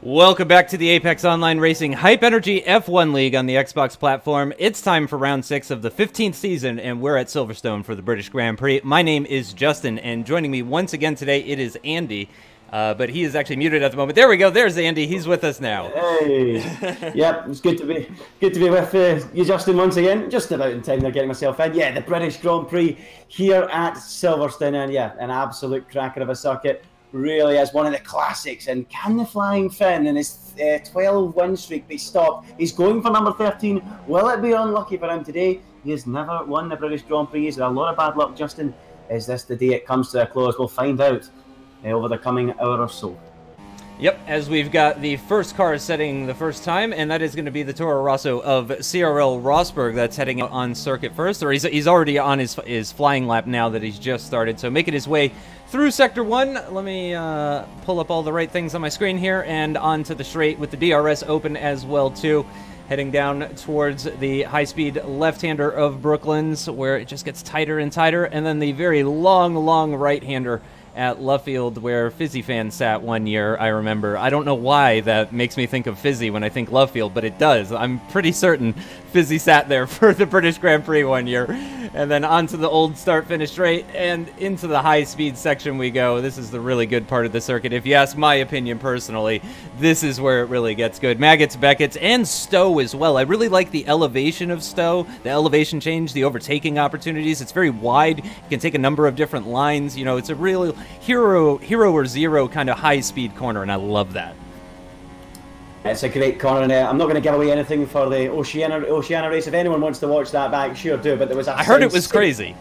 Welcome back to the Apex Online Racing Hype Energy F1 League on the Xbox platform. It's time for round 6 of the 15th season, and we're at Silverstone for the British Grand Prix. My name is Justin, and joining me once again today, it is Andy. But he is actually muted at the moment. There we go. There's Andy. He's with us now. Hey. Yep, it's good to be with you, Justin, once again. Just about in time. They're getting myself in. Yeah, the British Grand Prix here at Silverstone, and yeah, an absolute cracker of a circuit. Really is one of the classics. And can the Flying Finn and his 12 win streak be stopped? He's going for number 13. Will it be unlucky for him today? He has never won the British Grand Prix. Is there a lot of bad luck, Justin? Is this the day it comes to a close? We'll find out over the coming hour or so. Yep, as we've got the first car setting the first time, and that is going to be the Toro Rosso of CRL Rosberg that's heading out on circuit first, or he's already on his flying lap now that he's just started, so making his way through Sector 1. Let me pull up all the right things on my screen here, and onto the straight with the DRS open as well, too. Heading down towards the high-speed left-hander of Brooklands, where it just gets tighter and tighter, and then the very long right-hander at Luffield, where Fizzy Fan sat one year, I remember. I don't know why that makes me think of Fizzy when I think Luffield, but it does. I'm pretty certain Fizzy sat there for the British Grand Prix one year. And then onto the old start-finish straight, and into the high-speed section we go. This is the really good part of the circuit. If you ask my opinion personally, this is where it really gets good. Maggots, Beckett's, and Stowe as well. I really like the elevation of Stowe, the elevation change, the overtaking opportunities. It's very wide. You can take a number of different lines. You know, it's a real hero or zero kind of high-speed corner, and I love that. It's a great corner, and I'm not going to give away anything for the Oceania race. If anyone wants to watch that back, sure do. But there was I heard it was crazy.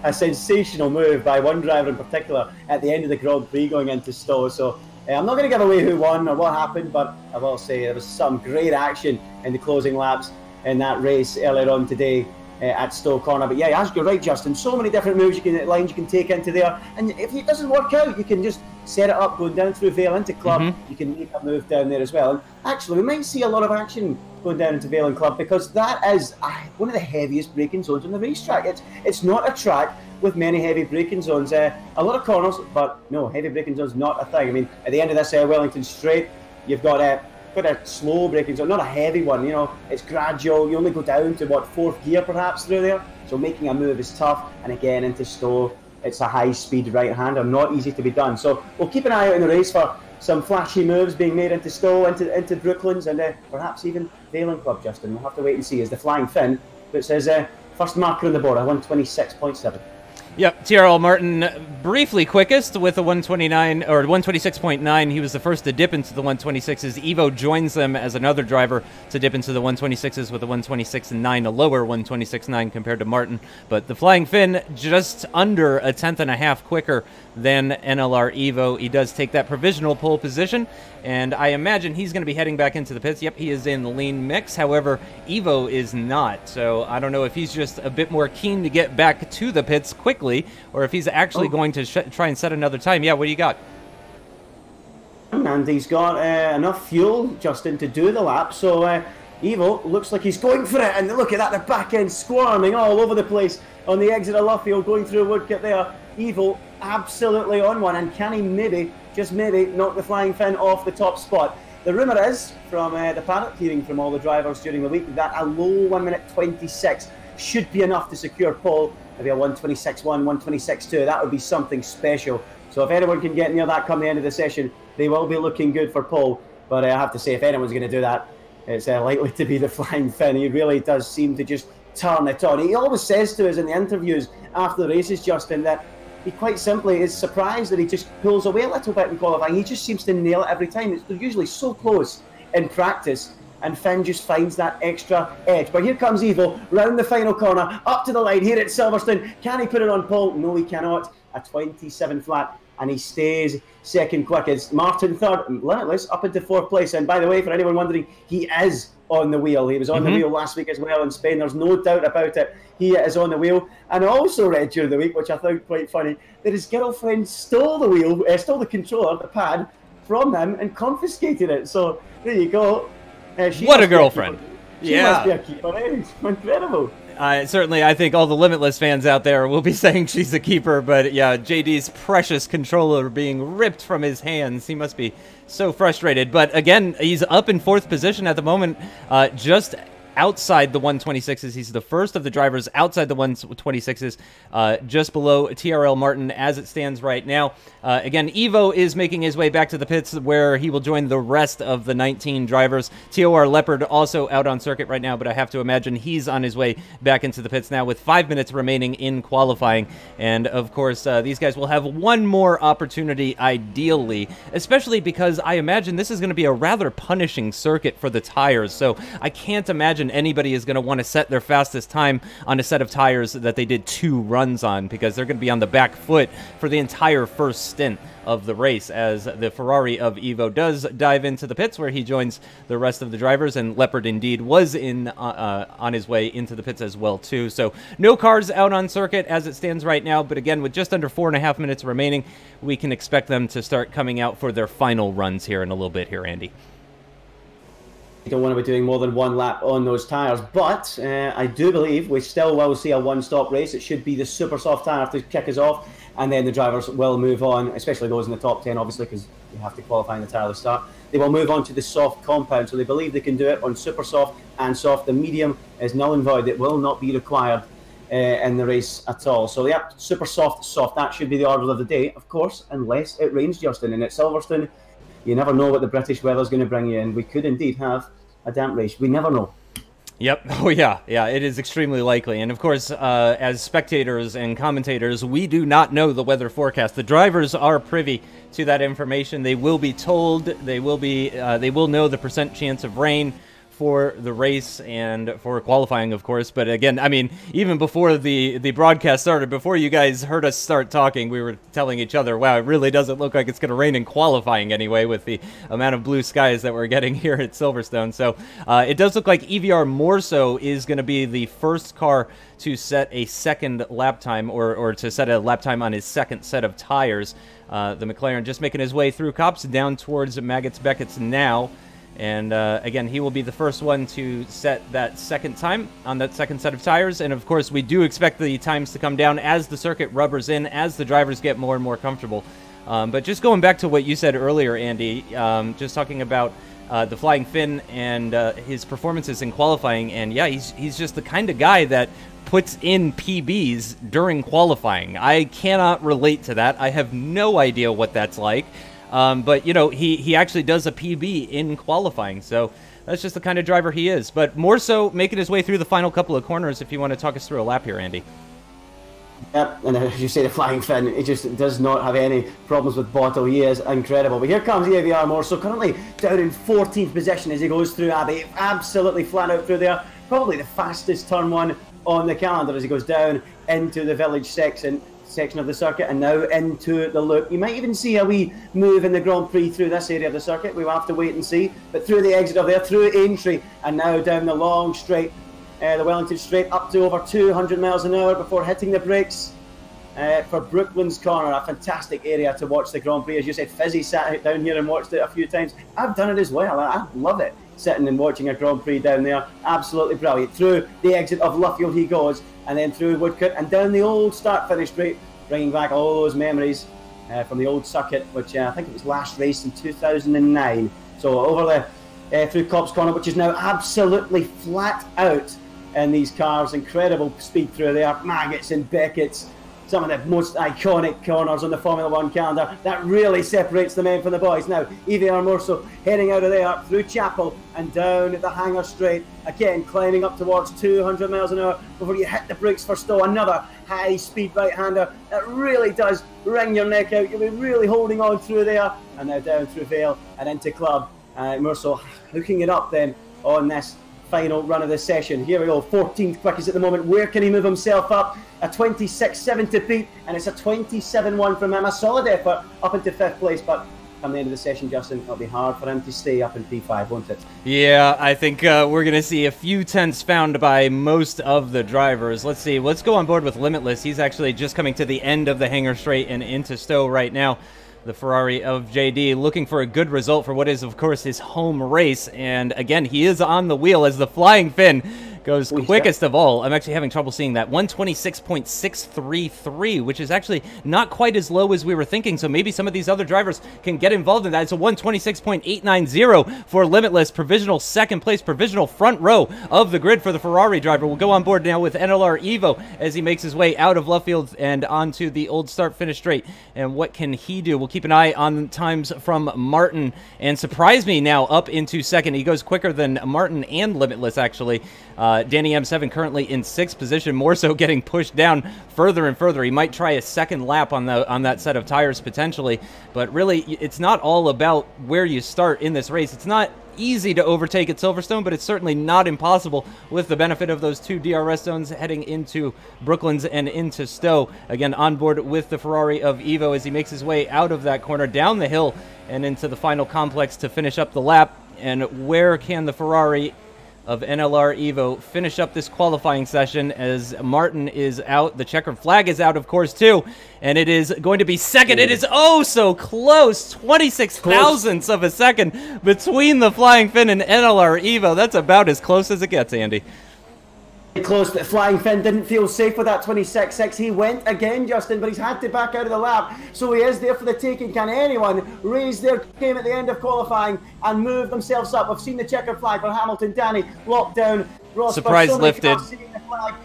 A sensational move by one driver in particular at the end of the Grand Prix going into Stowe. So I'm not going to give away who won or what happened, but I will say there was some great action in the closing laps in that race earlier on today at Stowe Corner. But yeah, you're right, Justin. So many different moves lines you can take into there, and if it doesn't work out, you can just set it up going down through Vale into Club. You can make a move down there as well. And actually, we might see a lot of action going down into Vale and Club, because that is one of the heaviest braking zones on the racetrack. It's not a track with many heavy braking zones. A lot of corners, but no, heavy braking zones not a thing. I mean, at the end of this Wellington Straight, you've got a slow braking zone, not a heavy one. You know, it's gradual. You only go down to what, 4th gear perhaps through there. So making a move is tough. And again, into Stowe, it's a high-speed right-hander, not easy to be done. So we'll keep an eye out in the race for some flashy moves being made into Stowe, into Brooklands, and perhaps even Vale and Club, Justin. We'll have to wait and see as the Flying Finn puts his first marker on the board, a 126.7. Yep, TRL Martin briefly quickest with a 129 or 126.9. He was the first to dip into the 126s. Evo joins them as another driver to dip into the 126s with a 126.9, a lower 126.9 compared to Martin. But the Flying Finn just under a 10th quicker than NLR Evo. He does take that provisional pole position, and I imagine he's going to be heading back into the pits. Yep, he is in the lean mix. However, Evo is not, so I don't know if he's just a bit more keen to get back to the pits quickly, or if he's actually going to try and set another time. Yeah, what do you got? And he's got enough fuel, Justin, to do the lap, so Evo looks like he's going for it, and look at that, the back end squirming all over the place on the exit of Luffield, going through Woodcut there. Evo absolutely on one, and can he maybe, just maybe, knock the Flying Finn off the top spot? The rumour is, from the paddock, hearing from all the drivers during the week, that a low 1:26 should be enough to secure pole. Maybe a 1:26.1, 1:26.2, that would be something special. So if anyone can get near that come the end of the session, they will be looking good for pole. But I have to say, if anyone's going to do that, it's likely to be the Flying Finn. He really does seem to just turn it on. He always says to us in the interviews after the races, Justin, that he quite simply is surprised that he just pulls away a little bit in qualifying. He just seems to nail it every time. They're usually so close in practice, and Finn just finds that extra edge. But here comes Evo, round the final corner, up to the line here at Silverstone. Can he put it on pole? No, he cannot. A 27 flat, and he stays second quickest. Martin third, Limitless up into 4th place. And by the way, for anyone wondering, he is on the wheel. He was on the wheel last week as well in Spain. There's no doubt about it. He is on the wheel. And I also read during the week, which I found quite funny, that his girlfriend stole the wheel, stole the controller, the pad, from him and confiscated it. So there you go. What a girlfriend. She must be a keeper, eh? Incredible. Certainly, I think all the Limitless fans out there will be saying she's a keeper, but yeah, JD's precious controller being ripped from his hands. He must be so frustrated. But again, he's up in 4th position at the moment, just outside the 126s. He's the first of the drivers outside the 126s, just below TRL Martin as it stands right now. Again, Evo is making his way back to the pits where he will join the rest of the 19 drivers. TOR Leopard also out on circuit right now, but I have to imagine he's on his way back into the pits now with 5 minutes remaining in qualifying. And of course, these guys will have one more opportunity ideally, especially because I imagine this is going to be a rather punishing circuit for the tires. So I can't imagine anybody is going to want to set their fastest time on a set of tires that they did 2 runs on, because they're going to be on the back foot for the entire first stint of the race, as the Ferrari of Evo does dive into the pits where he joins the rest of the drivers, and Leopard indeed was in on his way into the pits as well too. So no cars out on circuit as it stands right now, but again, with just under 4.5 minutes remaining, we can expect them to start coming out for their final runs here in a little bit here, Andy. You don't want to be doing more than 1 lap on those tyres, but I do believe we still will see a one-stop race. It should be the super soft tyre to kick us off, and then the drivers will move on, especially those in the top 10, obviously, because you have to qualify in the tyre at the start. They will move on to the soft compound, so they believe they can do it on super soft and soft. The medium is null and void. It will not be required in the race at all. So yeah, super soft, soft, that should be the order of the day, of course, unless it rains, Justin. And at Silverstone, you never know what the British weather's going to bring you in. We could indeed have a damp race. We never know. Yep. Oh, yeah. Yeah, it is extremely likely. And, of course, as spectators and commentators, we do not know the weather forecast. The drivers are privy to that information. They will be told. They will know the % chance of rain for the race and for qualifying, of course. But again, I mean, even before the broadcast started, before you guys heard us start talking, we were telling each other, wow, it really doesn't look like it's going to rain in qualifying anyway with the amount of blue skies that we're getting here at Silverstone. So it does look like EVR Morso is going to be the first car to set a second lap time, or to set a lap time on his second set of tires. The McLaren just making his way through Copse down towards Maggots Beckett's now. And again, he will be the first one to set that second time on that second set of tires. And of course, we do expect the times to come down as the circuit rubbers in, as the drivers get more and more comfortable. But just going back to what you said earlier, Andy, just talking about the Flying Finn and his performances in qualifying. And yeah, he's just the kind of guy that puts in PBs during qualifying. I cannot relate to that. I have no idea what that's like. But, you know, he actually does a PB in qualifying, so that's just the kind of driver he is. But more so making his way through the final couple of corners, if you want to talk us through a lap here, Andy. Yep, and as you say, the Flying Finn, he just does not have any problems with bottle. He is incredible. But here comes AVR Morso, currently down in 14th position as he goes through Abbey. Absolutely flat out through there. Probably the fastest turn 1 on the calendar as he goes down into the village section of the circuit and now into the loop. You might even see a wee move in the Grand Prix through this area of the circuit. We will have to wait and see. But through the exit of there, through Aintree, and now down the long straight, the Wellington Straight, up to over 200 miles an hour before hitting the brakes for Brooklands Corner. A fantastic area to watch the Grand Prix. As you said, Fizzy sat down here and watched it a few times. I've done it as well. I love it, sitting and watching a Grand Prix down there. Absolutely brilliant. Through the exit of Luffield he goes, and then through Woodcote and down the old start-finish straight, bringing back all those memories from the old circuit, which I think it was last raced in 2009. So over the through Copse Corner, which is now absolutely flat out in these cars. Incredible speed through there. Maggots and Beckett's, some of the most iconic corners on the Formula 1 calendar. That really separates the men from the boys. Now, EVR Morso heading out of there through Chapel and down the Hangar Straight. Again, climbing up towards 200 miles an hour before you hit the brakes for Stowe. Another high-speed right-hander that really does wring your neck out. You'll be really holding on through there. And now down through Vale and into Club. Morso hooking it up then on this final run of the session. Here we go, 14th quickest at the moment. Where can he move himself up? A 26.7 to beat, and it's a 27.1 from him. A solid effort up into 5th place, but come the end of the session, Justin, it'll be hard for him to stay up in P5, won't it? Yeah, I think we're going to see a few tenths found by most of the drivers. Let's see, let's go on board with Limitless. He's actually just coming to the end of the Hangar Straight and into Stowe right now. the Ferrari of JD, looking for a good result for what is, of course, his home race. And again, he is on the wheel as the Flying Finn goes quickest of all. I'm actually having trouble seeing that. 126.633, which is actually not quite as low as we were thinking, so maybe some of these other drivers can get involved in that. It's a 126.890 for Limitless, provisional second place, provisional front row of the grid for the Ferrari driver. We'll go on board now with NLR Evo as he makes his way out of left field and onto the old start-finish straight. And what can he do? We'll keep an eye on times from Martin, and surprise me now up into second. He goes quicker than Martin and Limitless, actually. Danny M7 currently in 6th position, more so getting pushed down further and further. He might try a second lap on that set of tires potentially, but really it's not all about where you start in this race. It's not easy to overtake at Silverstone, but it's certainly not impossible with the benefit of those 2 DRS zones heading into Brooklands and into Stowe. Again, on board with the Ferrari of Evo as he makes his way out of that corner, down the hill, and into the final complex to finish up the lap. And where can the Ferrari of NLR Evo finish up this qualifying session as Martin is out? The checkered flag is out, of course, too, and it is going to be second. It is oh so close, 26 thousandths of a second between the Flying Finn and NLR Evo. That's about as close as it gets, Andy. Close. The Flying Finn didn't feel safe with that 26.6. He went again, Justin, but he's had to back out of the lap, so he is there for the taking. Can anyone raise their game at the end of qualifying and move themselves up? We've seen the checkered flag for Hamilton, Danny, lockdown, Rosberg. Surprise lifted.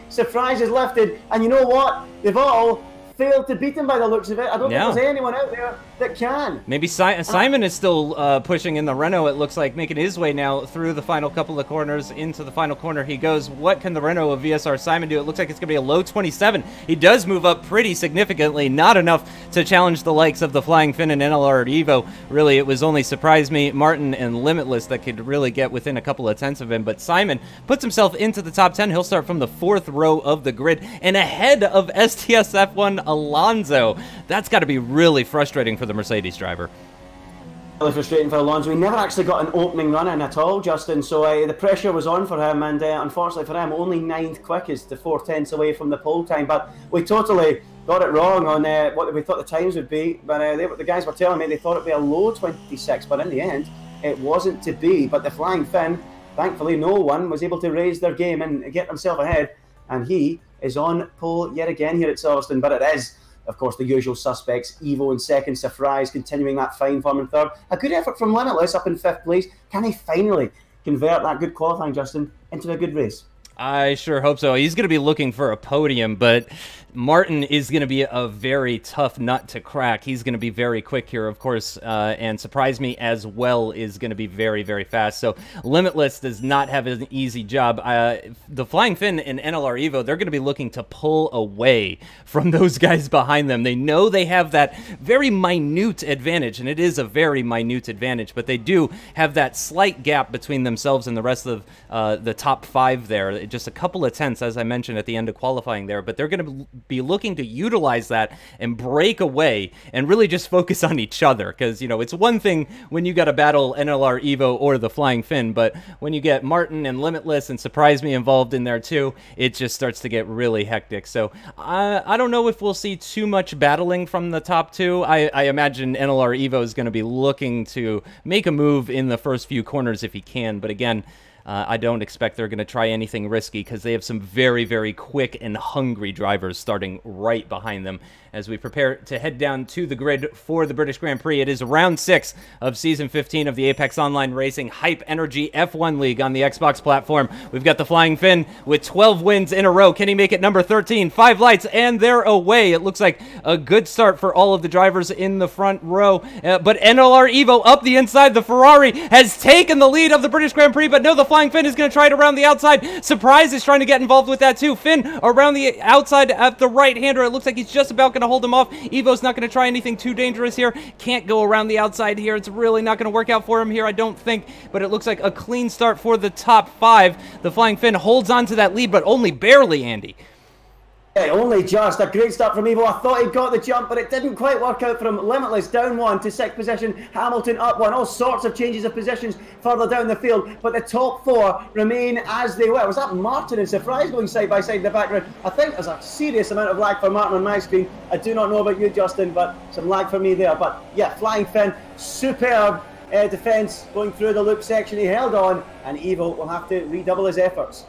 Surprise is lifted, and you know what? They've all failed to beat him by the looks of it. I don't think there's anyone out there that can. Maybe Simon is still pushing in the Renault, it looks like, making his way now through the final couple of corners. Into the final corner he goes. What can the Renault of VSR Simon do? It looks like it's going to be a low 27. He does move up pretty significantly, not enough to challenge the likes of the Flying Finn and NLR Evo. Really, it was only Surprise Me, Martin, and Limitless that could really get within a couple of tenths of him. But Simon puts himself into the top 10. He'll start from the 4th row of the grid and ahead of STS F1 Alonso. That's got to be really frustrating for the Mercedes driver. Really frustrating for Alonso. He never actually got an opening run in at all, Justin, so the pressure was on for him, and unfortunately for him, only 9th quickest to 4 tenths away from the pole time. But we totally got it wrong on what we thought the times would be. But the guys were telling me they thought it would be a low 26, but in the end it wasn't to be. But the Flying Finn, thankfully no one was able to raise their game and get themselves ahead, and he is on pole yet again here at Silverstone. But it is, of course, the usual suspects. Evo in second, Surprise continuing that fine form in third. A good effort from Limitless up in 5th place. Can he finally convert that good qualifying, Justin, into a good race? I sure hope so. He's going to be looking for a podium, but Martin is going to be a very tough nut to crack. He's going to be very quick here, of course, and Surprise Me as well is going to be very, very fast. So Limitless does not have an easy job. The Flying Finn and NLR Evo, they're going to be looking to pull away from those guys behind them. They know they have that very minute advantage, and it is a very minute advantage, but they do have that slight gap between themselves and the rest of the top 5 there. Just a couple of tenths, as I mentioned at the end of qualifying there, but they're going to be looking to utilize that and break away and really just focus on each other, because, you know, it's one thing when you got to battle NLR Evo or the Flying Finn, but when you get Martin and Limitless and Surprise Me involved in there too, it just starts to get really hectic. So I don't know if we'll see too much battling from the top 2. I imagine NLR Evo is going to be looking to make a move in the first few corners if he can, but again, I don't expect they're going to try anything risky because they have some very, very quick and hungry drivers starting right behind them. As we prepare to head down to the grid for the British Grand Prix, it is round 6 of Season 15 of the Apex Online Racing Hype Energy F1 League on the Xbox platform. We've got the Flying Finn with 12 wins in a row. Can he make it number 13? 5 lights, and they're away. It looks like a good start for all of the drivers in the front row. But NLR Evo up the inside. The Ferrari has taken the lead of the British Grand Prix, but no, the Flying Finn is going to try it around the outside. Surprise is trying to get involved with that too. Finn around the outside at the right-hander. It looks like he's just about going to hold him off. Evo's not going to try anything too dangerous here. Can't go around the outside here. It's really not going to work out for him here, I don't think, but it looks like a clean start for the top 5. The Flying Finn holds on to that lead, but only barely, Andy. Only just. A great start from Evo. I thought he got the jump, but it didn't quite work out for him. Limitless down 1 to 6th position. Hamilton up 1. All sorts of changes of positions further down the field, but the top 4 remain as they were. Was that Martin and Surprise going side by side in the background? I think there's a serious amount of lag for Martin on my screen. I do not know about you, Justin, but some lag for me there. But yeah, Flying Finn, superb defence going through the loop section. He held on, and Evo will have to redouble his efforts.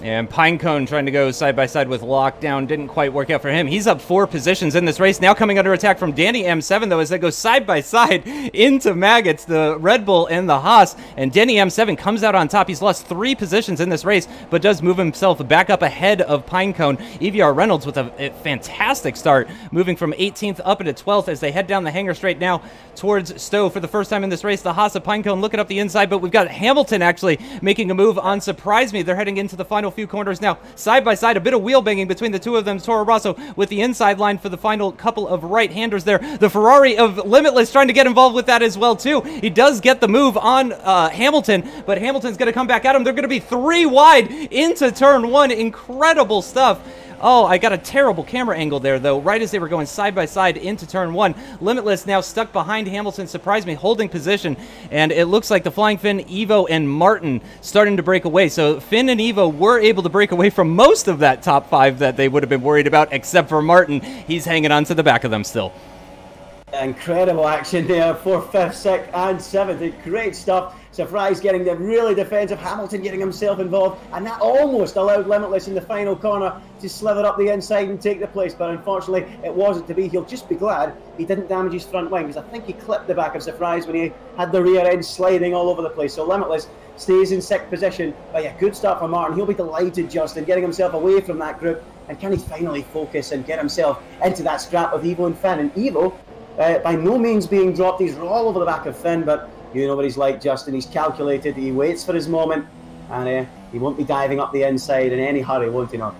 And Pinecone trying to go side by side with Lockdown. Didn't quite work out for him. He's up 4 positions in this race. Now coming under attack from Danny M7, though, as they go side by side into Maggots, the Red Bull and the Haas. And Danny M7 comes out on top. He's lost 3 positions in this race, but does move himself back up ahead of Pinecone. EVR Reynolds with a fantastic start, moving from 18th up into 12th as they head down the hanger straight now towards Stowe for the first time in this race. The Haas of Pinecone looking up the inside, but we've got Hamilton actually making a move on Surprise Me. They're heading into the final few corners now, side by side, a bit of wheel banging between the two of them. Toro Rosso with the inside line for the final couple of right-handers there. The Ferrari of Limitless trying to get involved with that as well too. He does get the move on Hamilton, but Hamilton's going to come back at him. They're going to be 3 wide into turn 1. Incredible stuff. Oh, I got a terrible camera angle there, though, right as they were going side by side into turn 1. Limitless now stuck behind Hamilton, Surprise Me, holding position, and it looks like the Flying Finn, Evo, and Martin starting to break away. So Finn and Evo were able to break away from most of that top 5 that they would have been worried about, except for Martin. He's hanging on to the back of them still. Incredible action there, 4th, 5th, 6th, and 7th. Great stuff. Surprise getting the really defensive, Hamilton getting himself involved, and that almost allowed Limitless in the final corner to slither up the inside and take the place, but unfortunately it wasn't to be. He'll just be glad he didn't damage his front wing, because I think he clipped the back of Surprise when he had the rear end sliding all over the place. So Limitless stays in 6th position, but yeah, good start for Martin. He'll be delighted, Justin, getting himself away from that group, and can he finally focus and get himself into that scrap with Evo and Finn. And Evo, by no means being dropped, he's all over the back of Finn, but you know what he's like, Justin. He's calculated, he waits for his moment, and he won't be diving up the inside in any hurry, won't he not?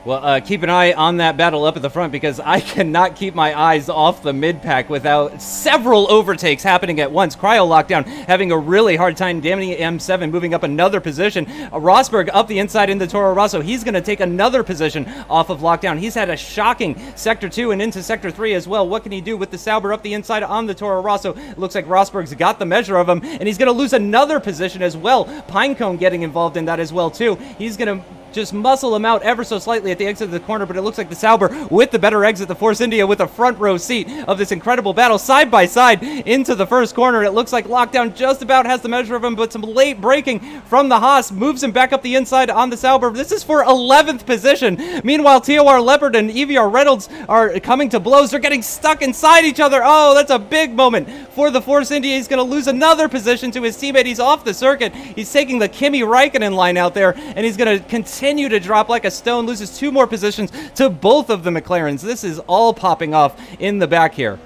Well, keep an eye on that battle up at the front, because I cannot keep my eyes off the mid-pack without several overtakes happening at once. Cryo Lockdown having a really hard time. Danny M7 moving up another position. Rosberg up the inside into Toro Rosso. He's going to take another position off of Lockdown. He's had a shocking Sector 2 and into Sector 3 as well. What can he do with the Sauber up the inside on the Toro Rosso? It looks like Rosberg's got the measure of him, and he's going to lose another position as well. Pinecone getting involved in that as well too. He's going to just muscle him out ever so slightly at the exit of the corner, but it looks like the Sauber with the better exit, the Force India with a front row seat of this incredible battle side by side into the first corner. It looks like Lockdown just about has the measure of him, but some late braking from the Haas moves him back up the inside on the Sauber. This is for 11th position. Meanwhile, TOR Leopard and EVR Reynolds are coming to blows. They're getting stuck inside each other. Oh, that's a big moment for the Force India. He's going to lose another position to his teammate. He's off the circuit. He's taking the Kimi Raikkonen line out there, and he's going to continue to drop like a stone, loses 2 more positions to both of the McLarens. This is all popping off in the back here.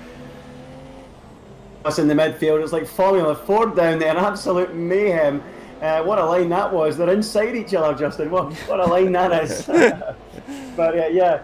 Us in the midfield, it's like Formula Ford down there, absolute mayhem. What a line that was. They're inside each other, Justin. What a line that is. But yeah,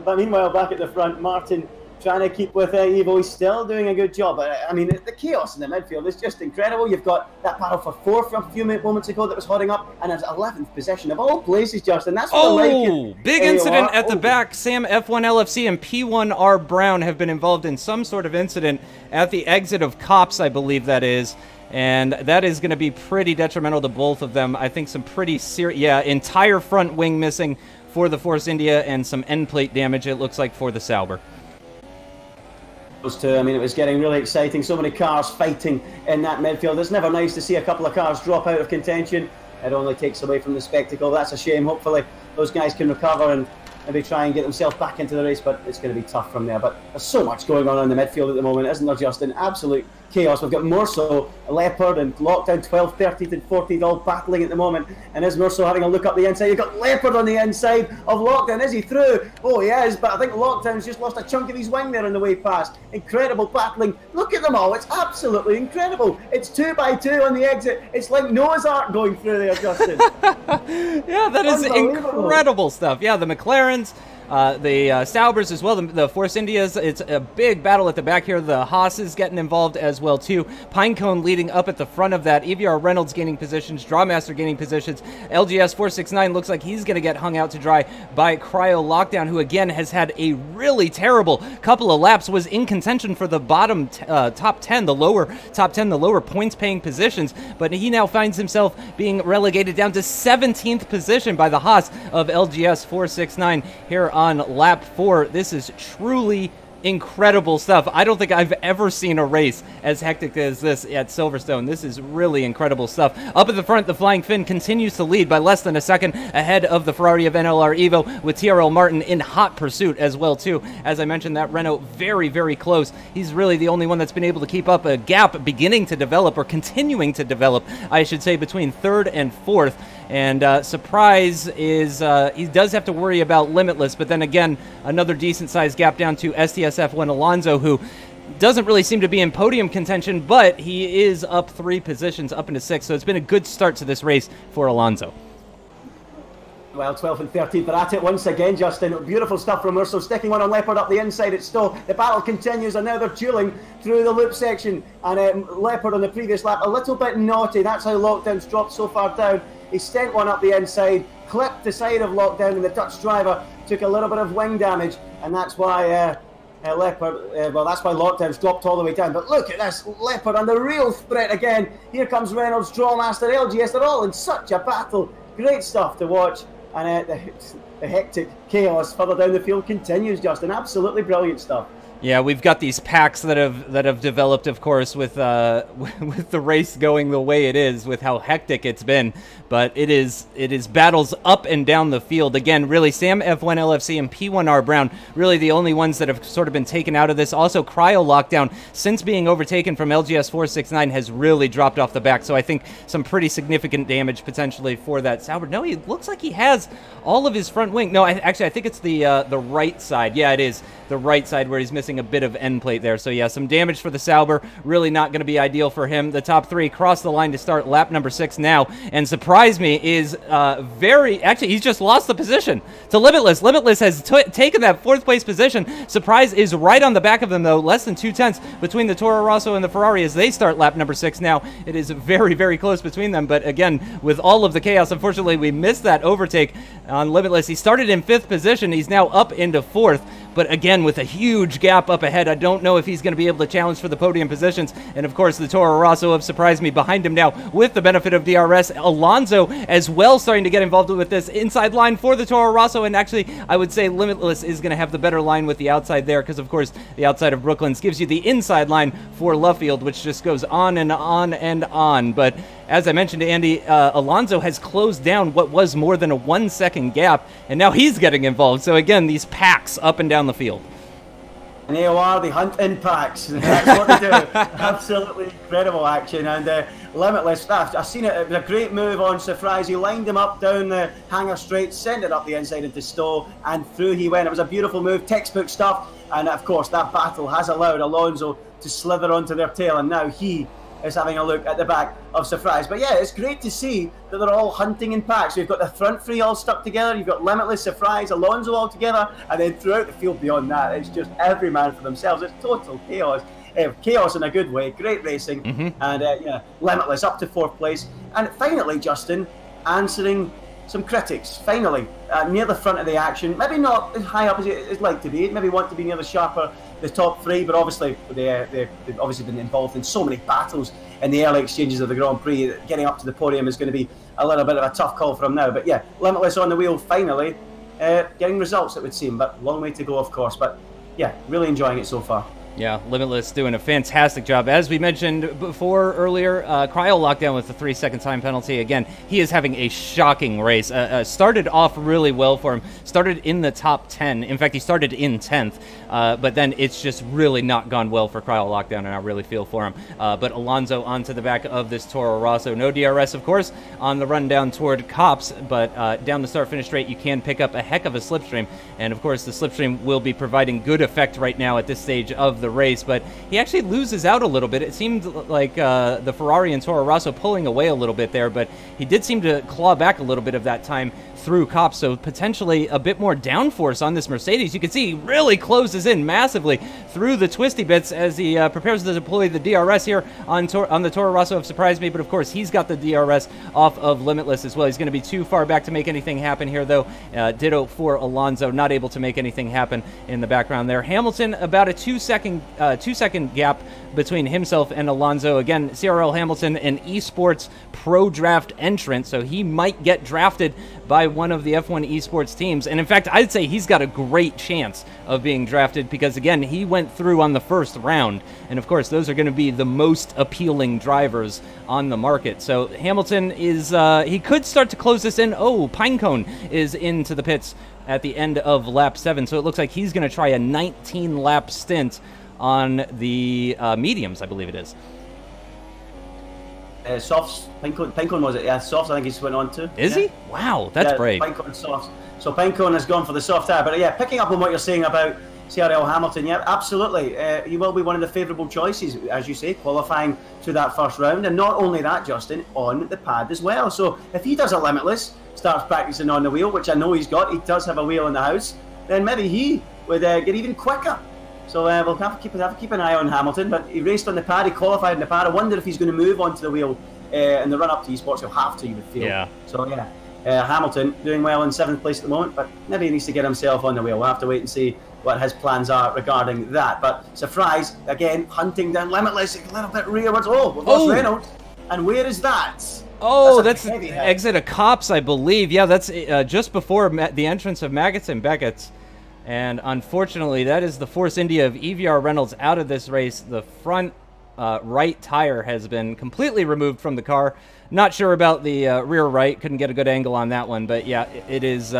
but meanwhile back at the front, Martin trying to keep with Evo. He's still doing a good job. I mean, the chaos in the midfield is just incredible. You've got that battle for 4th from a few moments ago that was holding up, and it's 11th possession of all places, Justin. That's what I like. Big incident at the back. Sam F1 LFC and P1R Brown have been involved in some sort of incident at the exit of Cops, I believe that is. And that is going to be pretty detrimental to both of them. I think some pretty serious, yeah, entire front wing missing for the Force India and some end plate damage, it looks like, for the Sauber. I mean, it was getting really exciting. So many cars fighting in that midfield. It's never nice to see a couple of cars drop out of contention. It only takes away from the spectacle. That's a shame. Hopefully those guys can recover and maybe try and get themselves back into the race, but it's going to be tough from there. But there's so much going on in the midfield at the moment, isn't there, Justin? Absolute chaos. We've got Murso, Leopard, and Lockdown 12th, 13th, and 14th all battling at the moment. And is Murso having a look up the inside? You've got Leopard on the inside of Lockdown. Is he through? Oh, he is, but I think Lockdown's just lost a chunk of his wing there on the way past. Incredible battling. Look at them all. It's absolutely incredible. It's 2 by 2 on the exit. It's like Noah's Ark going through there, Justin. Yeah, that is incredible stuff. Yeah, the McLarens the Saubers as well, the Force Indias. It's a big battle at the back here. The Haas is getting involved as well too. Pinecone leading up at the front of that. EVR Reynolds gaining positions, Drawmaster gaining positions. LGS 469 looks like he's going to get hung out to dry by Cryo Lockdown, who again has had a really terrible couple of laps, was in contention for the bottom top 10, the lower top 10, the lower points paying positions, but he now finds himself being relegated down to 17th position by the Haas of LGS 469 here on lap 4. This is truly incredible stuff. I don't think I've ever seen a race as hectic as this at Silverstone. This is really incredible stuff. Up at the front, the Flying Finn continues to lead by less than a second ahead of the Ferrari of NLR Evo, with TRL Martin in hot pursuit as well too. As I mentioned, that Renault very, very close. He's really the only one that's been able to keep up a gap beginning to develop, or continuing to develop, I should say, between third and fourth. And Surprise is, he does have to worry about Limitless, but then again, another decent-sized gap down to STSF1 Alonso, who doesn't really seem to be in podium contention, but he is up 3 positions, up into 6, so it's been a good start to this race for Alonso. Well, 12th and 13th are at it once again, Justin. Beautiful stuff from Urso, sticking one on Leopard up the inside. It's still, the battle continues, and now they're dueling through the loop section. And Leopard on the previous lap, a little bit naughty. That's how Lockdown's dropped so far down. He sent one up the inside, clipped the side of Lockdown, and the Dutch driver took a little bit of wing damage, and that's why Leopard, well, that's why Lockdown's dropped all the way down. But look at this, Leopard under real threat again. Here comes Reynolds, Drawmaster, LGS. They're all in such a battle. Great stuff to watch. And the hectic chaos further down the field continues, Justin. Absolutely brilliant stuff. Yeah, we've got these packs that have developed, of course, with the race going the way it is, with how hectic it's been. But it is battles up and down the field. Again, really, Sam F1 LFC and P1R Brown, really the only ones that have sort of been taken out of this. Also, Cryo Lockdown, since being overtaken from LGS 469, has really dropped off the back. So I think some pretty significant damage potentially for that Sauber. No, he looks like he has all of his front wing. No, actually, I think it's the right side. Yeah, it is the right side where he's missing a bit of end plate there. So yeah, some damage for the Sauber. Really not going to be ideal for him. The top 3 cross the line to start lap number 6 now. And surprise me is actually, he's just lost the position to Limitless. Limitless has taken that 4th place position. Surprise is right on the back of them though, less than 2/10 between the Toro Rosso and the Ferrari as they start lap number 6 now. It is very, very close between them, but again, with all of the chaos, unfortunately, we missed that overtake on Limitless. He started in 5th position. He's now up into 4th. But again, with a huge gap up ahead, I don't know if he's going to be able to challenge for the podium positions. And of course, the Toro Rosso have surprised me behind him now with the benefit of DRS. Alonso as well starting to get involved with this inside line for the Toro Rosso. And actually, I would say Limitless is going to have the better line with the outside there, because of course, the outside of Brooklands gives you the inside line for Luffield, which just goes on and on and on. But as I mentioned to Andy, Alonso has closed down what was more than a 1-second gap, and now he's getting involved. So again, these packs up and down the field. And AOR, they hunt in packs. That's what they do. Absolutely incredible action. And Limitless, I've seen it. It was a great move on Surprise. He lined him up down the hangar straight, sent it up the inside into Stowe, and through he went. It was a beautiful move, textbook stuff. And of course, that battle has allowed Alonso to slither onto their tail, and now he is having a look at the back of Surprise. But yeah, it's great to see that they're all hunting in packs. You've got the front 3 all stuck together, you've got Limitless, Surprise, Alonso all together, and then throughout the field beyond that, it's just every man for themselves. It's total chaos. Chaos in a good way, great racing, and yeah, Limitless up to 4th place. And finally, Justin, answering some critics, finally, near the front of the action. Maybe not as high up as it'd like to be, maybe want to be near the top 3, but obviously they've obviously been involved in so many battles in the early exchanges of the Grand Prix. Getting up to the podium is going to be a little bit of a tough call for them now. But yeah, Limitless on the wheel finally, getting results, it would seem, but long way to go, of course. But yeah, really enjoying it so far. Yeah, Limitless doing a fantastic job. As we mentioned before earlier, Cryo Lockdown with the 3-second time penalty. Again, he is having a shocking race. Started off really well for him. Started in the top 10. In fact, he started in 10th. But then it's just really not gone well for Cryo Lockdown, and I really feel for him. But Alonso onto the back of this Toro Rosso. No DRS, of course, on the run down toward Cops, but down the start-finish straight, you can pick up a heck of a slipstream. And, of course, the slipstream will be providing good effect right now at this stage of of the race, but he actually loses out a little bit. It seemed like the Ferrari and Toro Rosso pulling away a little bit there, but he did seem to claw back a little bit of that time through Kopp, so potentially a bit more downforce on this Mercedes. You can see he really closes in massively through the twisty bits as he prepares to deploy the DRS here on the Toro Rosso of Surprise Me, but of course he's got the DRS off of Limitless as well. He's going to be too far back to make anything happen here, though. Ditto for Alonso, not able to make anything happen in the background there. Hamilton, about a two-second gap between himself and Alonso. Again, CRL Hamilton, an esports pro draft entrant, so he might get drafted by one of the F1 esports teams. And in fact, I'd say he's got a great chance of being drafted because, again, he went through on the first round. And of course, those are going to be the most appealing drivers on the market. So Hamilton is, he could start to close this in. Oh, Pinecone is into the pits at the end of lap 7. So it looks like he's going to try a 19-lap stint on the mediums, I believe it is. Softs. Pinecone was it? Yeah, softs. I think he's went on to. Is he? Wow, that's brave. Pinecone softs. So Pinecone has gone for the soft tire. But yeah, picking up on what you're saying about CRL Hamilton, yeah, absolutely. He will be one of the favourable choices, as you say, qualifying to that first round. And not only that, Justin, on the pad as well. So if he does a Limitless, starts practicing on the wheel, which I know he's got, he does have a wheel in the house, then maybe he would get even quicker. So we'll have to keep an eye on Hamilton, but he raced on the pad, he qualified in the pad. I wonder if he's going to move onto the wheel in the run-up to esports. He'll have to, you would feel. Yeah. So yeah, Hamilton doing well in 7th place at the moment, but maybe he needs to get himself on the wheel. We'll have to wait and see what his plans are regarding that. But surprise, again, hunting down Limitless, a little bit rearwards. Oh, we've lost Reynolds. And where is that? Oh, that's exit of Copps, I believe. Yeah, that's just before the entrance of Maggots and Beckett's. And unfortunately, that is the Force India of EVR Reynolds out of this race. The front right tire has been completely removed from the car. Not sure about the rear right. Couldn't get a good angle on that one. But yeah, it is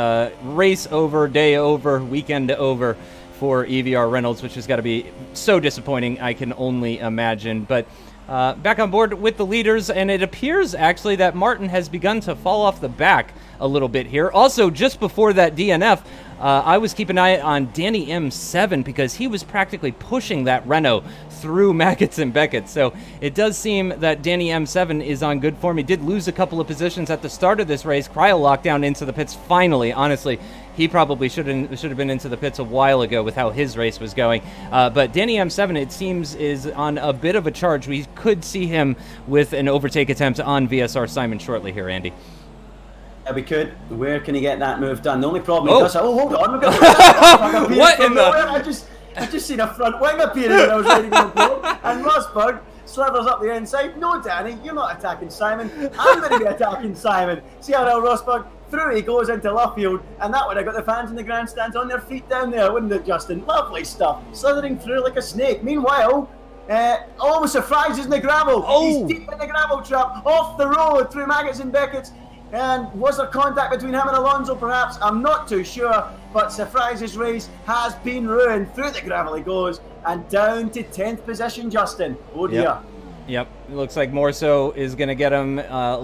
race over, day over, weekend over for EVR Reynolds, which has got to be so disappointing, I can only imagine. But back on board with the leaders, and it appears actually that Martin has begun to fall off the back a little bit here. Also, just before that DNF, I was keeping an eye on Danny M7 because he was practically pushing that Renault through Maggots and Beckett. So it does seem that Danny M7 is on good form. He did lose a couple of positions at the start of this race. Cryo lockdown into the pits finally. Honestly, he probably should have been into the pits a while ago with how his race was going. But Danny M7, it seems, is on a bit of a charge. We could see him with an overtake attempt on VSR Simon shortly here, Andy. Yeah, we could. Where can he get that move done? The only problem he does. Oh, hold on. We've got what in the? I just seen a front wing appearing when I was ready to go, and Rosberg slithers up the inside. No, Danny, you're not attacking Simon. I'm going to be attacking Simon. See how Rosberg through he goes into Luffield, and that would have got the fans in the grandstands on their feet down there, wouldn't it, Justin? Lovely stuff. Slithering through like a snake. Meanwhile, almost surprises in the gravel. He's deep in the gravel trap, off the road through Maggots and Beckett's. And was there contact between him and Alonso, perhaps? I'm not too sure, but Surprise's race has been ruined. Through the gravel he goes, and down to 10th position, Justin. Oh dear. Yep, it looks like Morso is going to get him.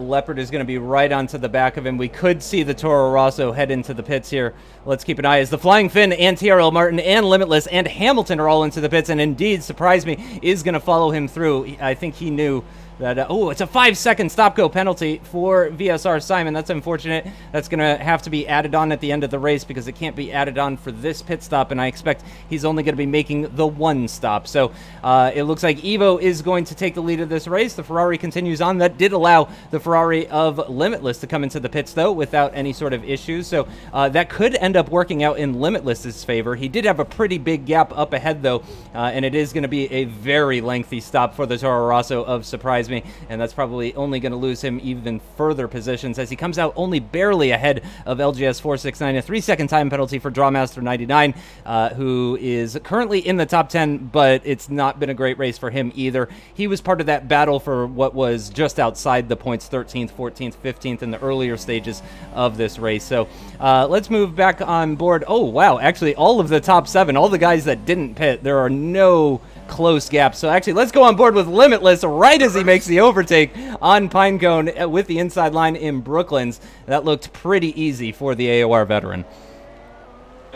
Leopard is going to be right onto the back of him. We could see the Toro Rosso head into the pits here. Let's keep an eye as the Flying Finn and TRL Martin and Limitless and Hamilton are all into the pits, and indeed, Surprise Me is going to follow him through. I think he knew that, it's a 5-second stop-go penalty for VSR Simon. That's unfortunate. That's going to have to be added on at the end of the race because it can't be added on for this pit stop, and I expect he's only going to be making the one stop. So it looks like Evo is going to take the lead of this race. The Ferrari continues on. That did allow the Ferrari of Limitless to come into the pits, though, without any sort of issues. So that could end up working out in Limitless's favor. He did have a pretty big gap up ahead, though, and it is going to be a very lengthy stop for the Toro Rosso of Surprise Me, and that's probably only going to lose him even further positions as he comes out only barely ahead of LGS 469, a 3-second time penalty for Drawmaster 99, who is currently in the top 10, but it's not been a great race for him either. He was part of that battle for what was just outside the points, 13th, 14th, 15th in the earlier stages of this race. So let's move back on board. Oh, wow, actually all of the top 7, all the guys that didn't pit, there are no close gaps. So actually, let's go on board with Limitless right as he makes the overtake on Pinecone with the inside line in Brooklands. That looked pretty easy for the AOR veteran.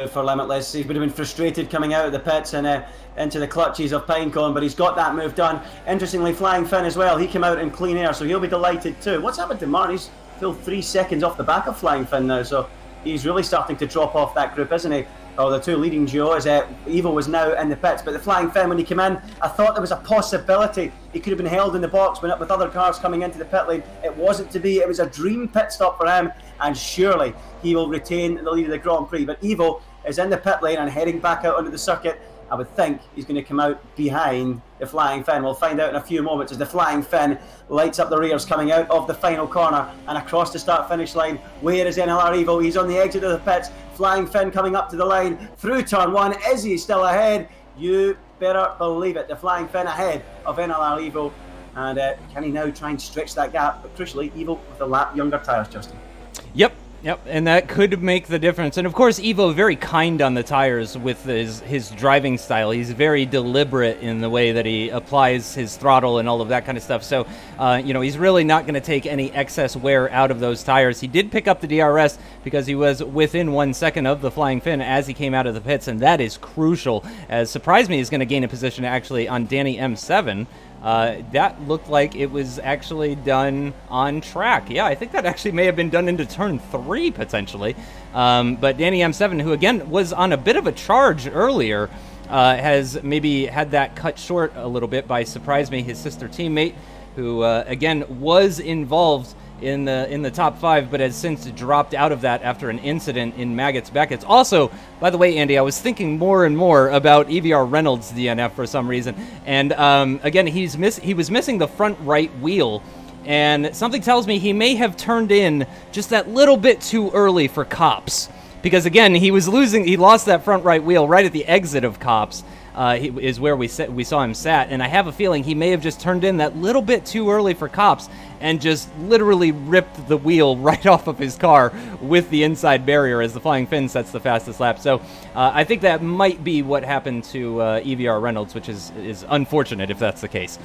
for Limitless. He would have been frustrated coming out of the pits and into the clutches of Pinecone, but he's got that move done. Interestingly, Flying Finn as well. He came out in clean air, so he'll be delighted too. What's happened to Martin? He's still 3 seconds off the back of Flying Finn now, so he's really starting to drop off that group, isn't he? Oh, the two leading duo is Evo was now in the pits, but the Flying Finn, when he came in, I thought there was a possibility he could have been held in the box with other cars coming into the pit lane. It wasn't to be. It was a dream pit stop for him, and surely he will retain the lead of the Grand Prix. But Evo is in the pit lane and heading back out onto the circuit. I would think he's going to come out behind the Flying Finn. We'll find out in a few moments as the Flying Finn lights up the rears coming out of the final corner and across the start-finish line. Where is NLR Evo? He's on the exit of the pits. Flying Finn coming up to the line through turn one. Is he still ahead? You better believe it. The Flying Finn ahead of NLR Evo. And can he now try and stretch that gap? But crucially, Evo with a lap younger tyres, Justin. Yep, and that could make the difference. And of course, Evo very kind on the tires with his driving style. He's very deliberate in the way that he applies his throttle and all of that kind of stuff. So, you know, he's really not going to take any excess wear out of those tires. He did pick up the DRS because he was within 1 second of the Flying Finn as he came out of the pits, and that is crucial. As surprised me, he's going to gain a position actually on Danny M7. That looked like it was actually done on track. Yeah, I think that actually may have been done into turn 3, potentially. But Danny M7, who again was on a bit of a charge earlier, has maybe had that cut short a little bit by Surprise Me, his sister teammate, who again was involved in the top 5, but has since dropped out of that after an incident in Maggots Beckett's. Also, by the way, Andy, I was thinking more and more about EVR Reynolds' DNF for some reason, and again, he was missing the front right wheel, and something tells me he may have turned in just that little bit too early for Cops, because again, he lost that front right wheel right at the exit of Cops. Is where we saw him sat, and I have a feeling he may have just turned in that little bit too early for Cops and just literally ripped the wheel right off of his car with the inside barrier as the Flying Finn sets the fastest lap. So I think that might be what happened to EVR Reynolds, which is unfortunate if that's the case.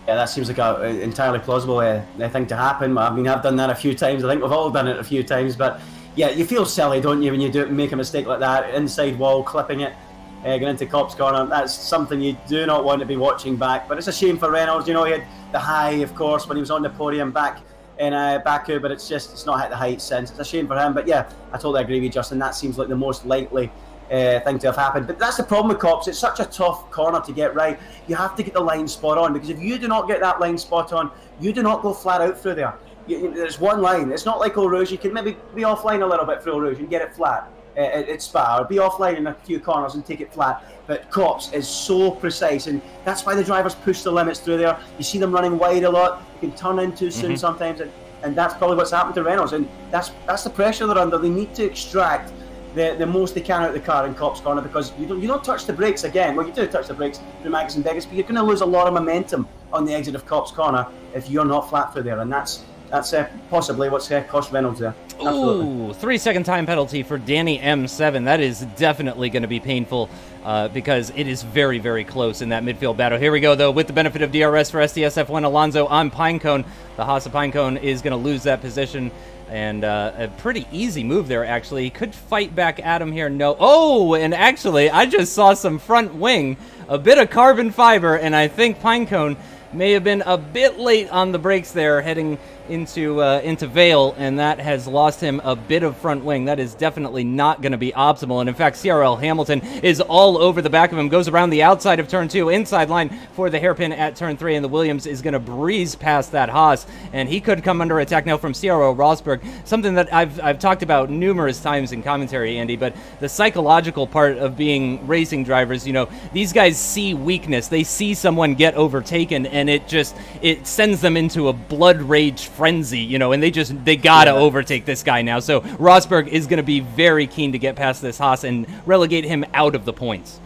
Yeah, that seems like an entirely plausible thing to happen. I mean, I've done that a few times. I think we've all done it a few times, but yeah, you feel silly, don't you, when you make a mistake like that, inside wall, clipping it. Going into Cop's corner, that's something you do not want to be watching back. But it's a shame for Reynolds. You know, he had the high, of course, when he was on the podium back in Baku, but it's not hit the heights since. It's a shame for him. But yeah, I totally agree with you, Justin. That seems like the most likely thing to have happened. But that's the problem with Cops. It's such a tough corner to get right. You have to get the line spot on, because if you do not get that line spot on, you do not go flat out through there. There's one line. It's not like Eau Rouge. You can maybe be offline a little bit through Eau Rouge and get it flat. At Spa, or be offline in a few corners and take it flat. But Cops is so precise, and that's why the drivers push the limits through there. You see them running wide a lot. You can turn in too soon sometimes, and that's probably what's happened to Reynolds. And that's the pressure they're under. They need to extract the most they can out of the car in Cop's corner, because you don't touch the brakes again. Well, you do touch the brakes through Maggots and Beckett's, but you're going to lose a lot of momentum on the exit of Cop's corner if you're not flat through there, and that's possibly what's cost Reynolds there. Absolutely. Ooh, 3-second time penalty for Danny M7. That is definitely going to be painful because it is very, very close in that midfield battle. Here we go, though, with the benefit of DRS for SDSF1 Alonso on Pinecone. The Haas of Pinecone is going to lose that position, and a pretty easy move there, actually. He could fight back at him here. No. Oh, and actually, I just saw some front wing, a bit of carbon fiber, and I think Pinecone may have been a bit late on the brakes there heading into Vale, and that has lost him a bit of front wing. That is definitely not going to be optimal, and in fact, CRL Hamilton is all over the back of him, goes around the outside of turn 2, inside line for the hairpin at turn 3, and the Williams is going to breeze past that Haas, and he could come under attack now from CRL Rosberg, something that I've talked about numerous times in commentary, Andy, but the psychological part of being racing drivers, you know, these guys see weakness, they see someone get overtaken, and it sends them into a blood rage frenzy, you know, and they gotta overtake this guy now. So Rosberg is going to be very keen to get past this Haas and relegate him out of the points.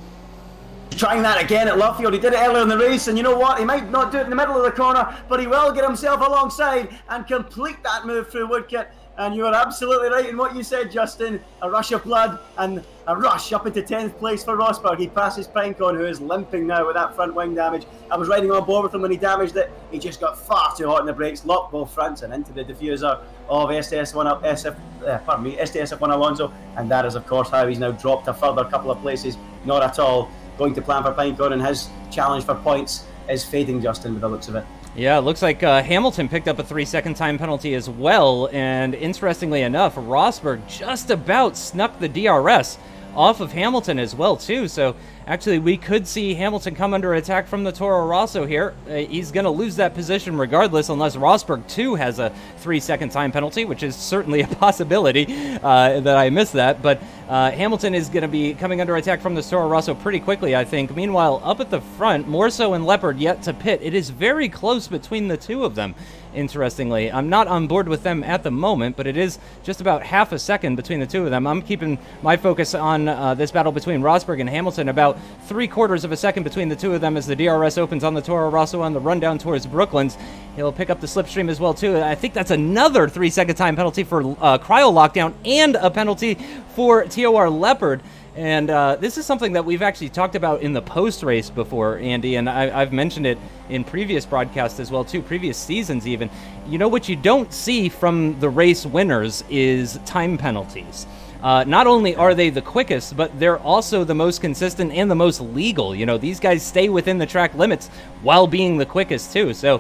Trying that again at Luffield. He did it earlier in the race, and you know what? He might not do it in the middle of the corner, but he will get himself alongside and complete that move through Woodcote. And you are absolutely right in what you said, Justin. A rush of blood and a rush up into 10th place for Rosberg. He passes Pinecone, who is limping now with that front wing damage. I was riding on board with him when he damaged it. He just got far too hot in the brakes, locked both fronts and into the diffuser of STSF1 Alonso. And that is, of course, how he's now dropped a further couple of places. Not at all going to plan for Pinecone, and his challenge for points is fading, Justin, with the looks of it. Yeah, it looks like Hamilton picked up a 3-second time penalty as well, and interestingly enough, Rosberg just about snuck the DRS off of Hamilton as well, too. So actually, we could see Hamilton come under attack from the Toro Rosso here. He's going to lose that position regardless, unless Rosberg, too, has a 3-second time penalty, which is certainly a possibility that I missed that. But Hamilton is going to be coming under attack from the Toro Rosso pretty quickly, I think. Meanwhile, up at the front, Morso and Leopard yet to pit. It is very close between the two of them, interestingly. I'm not on board with them at the moment, but it is just about half a second between the two of them. I'm keeping my focus on this battle between Rosberg and Hamilton, about 3/4 of a second between the two of them as the DRS opens on the Toro Rosso on the run down towards Brooklands. He'll pick up the slipstream as well, too. I think that's another 3-second time penalty for cryo lockdown and a penalty for TOR Leopard. And this is something that we've actually talked about in the post-race before, Andy, and I've mentioned it in previous broadcasts as well, too, previous seasons even. You know, what you don't see from the race winners is time penalties. Not only are they the quickest, but they're also the most consistent and the most legal. You know, these guys stay within the track limits while being the quickest, too. So,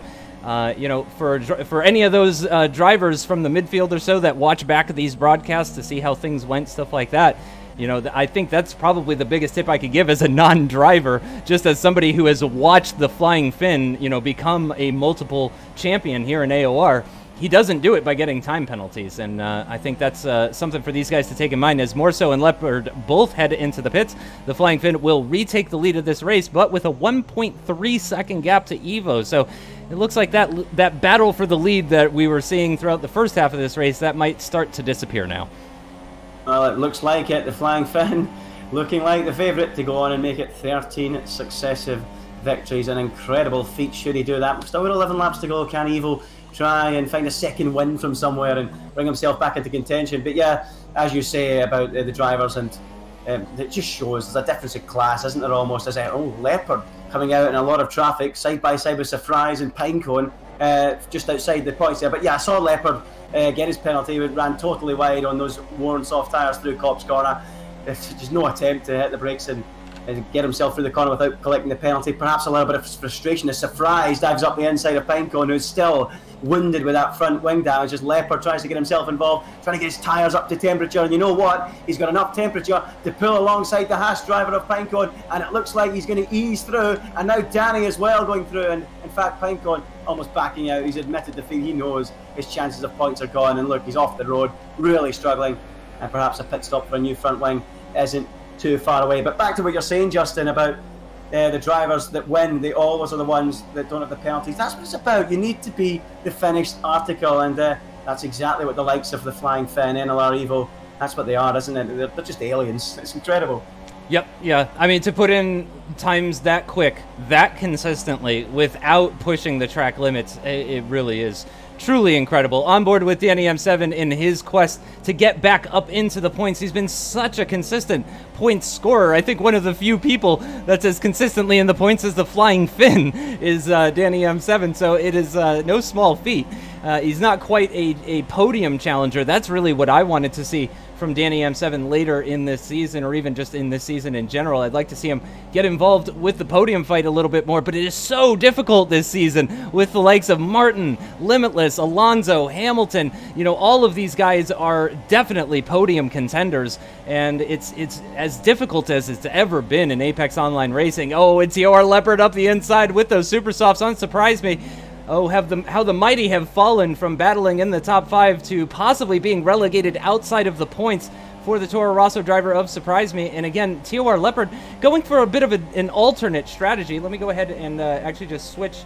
you know, for any of those drivers from the midfield or so that watch back at these broadcasts to see how things went, stuff like that, you know, I think that's probably the biggest tip I could give as a non-driver, just as somebody who has watched the Flying Finn, you know, become a multiple champion here in AOR. He doesn't do it by getting time penalties, and I think that's something for these guys to take in mind. As Morso and Leopard both head into the pits, the Flying Finn will retake the lead of this race, but with a 1.3 second gap to Evo. So it looks like that battle for the lead that we were seeing throughout the first half of this race, that might start to disappear now. Well, it looks like it. The Flying Finn looking like the favourite to go on and make it 13 successive victories. An incredible feat should he do that. Still got 11 laps to go. Can Evo try and find a second win from somewhere and bring himself back into contention? But yeah, as you say about the drivers, and it just shows there's a difference in class, isn't there, almost? As Leopard coming out in a lot of traffic, side by side with Surprise and Pinecone, just outside the points there. But yeah, I saw Leopard get his penalty. It ran totally wide on those worn soft tyres through Cops Corner. There's just no attempt to hit the brakes and get himself through the corner without collecting the penalty. Perhaps a little bit of frustration as Surprise dives up the inside of Pinecone, who's still wounded with that front wing damage, as Leopard tries to get himself involved, trying to get his tyres up to temperature. And you know what? He's got enough temperature to pull alongside the Haas driver of Pinecone, and it looks like he's going to ease through. And now Danny as well going through, and in fact Pinecone almost backing out. He's admitted defeat. He knows his chances of points are gone, and look, he's off the road, really struggling, and perhaps a pit stop for a new front wing isn't too far away. But back to what you're saying, Justin, about the drivers that win, they always are the ones that don't have the penalties. That's what it's about. You need to be the finished article, and that's exactly what the likes of the Flying Finn, NLR Evo, that's what they are, isn't it? They're just aliens. It's incredible. Yep, yeah. I mean, to put in times that quick, that consistently, without pushing the track limits, it really is truly incredible. On board with Danny M7 in his quest to get back up into the points. He's been such a consistent point scorer. I think one of the few people that's as consistently in the points as the Flying Finn is Danny M7, so it is no small feat. He's not quite a podium challenger. That's really what I wanted to see from Danny M7 later in this season, or even just in this season in general. I'd like to see him get involved with the podium fight a little bit more, but it is so difficult this season with the likes of Martin, Limitless, Alonso, Hamilton. You know, all of these guys are definitely podium contenders, and it's as difficult as it's ever been in Apex Online Racing. Oh, it's AOR Leopard up the inside with those super softs. Unsurprise me. Oh, how the mighty have fallen from battling in the top 5 to possibly being relegated outside of the points for the Toro Rosso driver of Surprise Me. And again, TOR Leopard going for a bit of an alternate strategy. Let me go ahead and actually just switch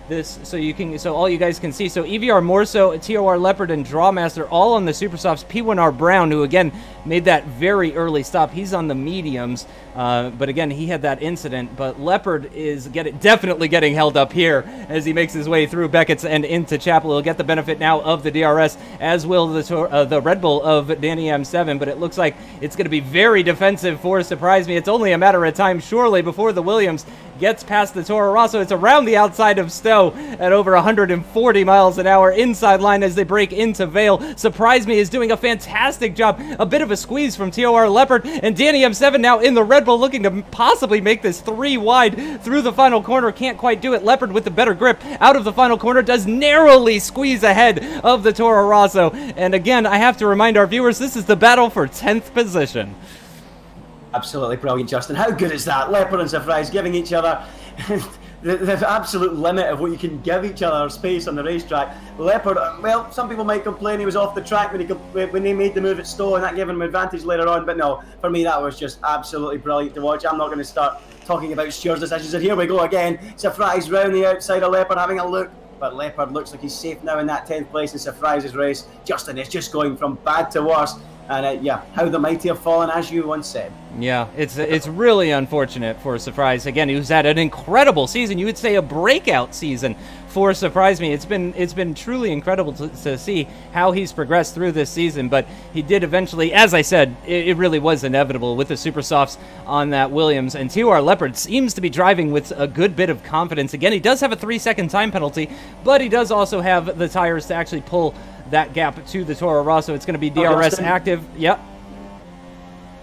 this so all you guys can see. So EVR Morso, TOR Leopard, and Drawmaster all on the super softs. P1R Brown, who again made that very early stop, he's on the mediums. But again, he had that incident, but Leopard is definitely getting held up here as he makes his way through Beckett's and into Chapel. He'll get the benefit now of the DRS, as will the Red Bull of Danny M7, but it looks like it's going to be very defensive for Surprise Me. It's only a matter of time, surely, before the Williams gets past the Toro Rosso. It's around the outside of Stowe at over 140 miles an hour inside line as they break into Vale. Surprise Me is doing a fantastic job. A bit of a squeeze from TOR Leopard, and Danny M7 now in the Red Bull looking to possibly make this 3 wide through the final corner. Can't quite do it. Leopard with the better grip out of the final corner does narrowly squeeze ahead of the Toro Rosso. And again, I have to remind our viewers, this is the battle for 10th position. Absolutely brilliant, Justin. How good is that? Leopard and Surprise giving each other the absolute limit of what you can give each other space on the racetrack. Leopard, well, some people might complain he was off the track when they made the move at Stowe, and that gave him an advantage later on, but no, for me that was just absolutely brilliant to watch. I'm not going to start talking about stewards' decisions, and here we go again. Surprise round the outside of Leopard, having a look, but Leopard looks like he's safe now in that 10th place in Surprise's race. Justin is just going from bad to worse. And yeah, how the mighty have fallen, as you once said. Yeah, it's really unfortunate for Surprise. Again, he was at an incredible season. You would say a breakout season for Surprise Me. It's been truly incredible to see how he's progressed through this season. But he did eventually, as I said, it really was inevitable with the super softs on that Williams. And TOR Leopard seems to be driving with a good bit of confidence. Again, he does have a 3-second time penalty, but he does also have the tires to actually pull that gap to the Toro Rosso. It's going to be DRS active. Yep.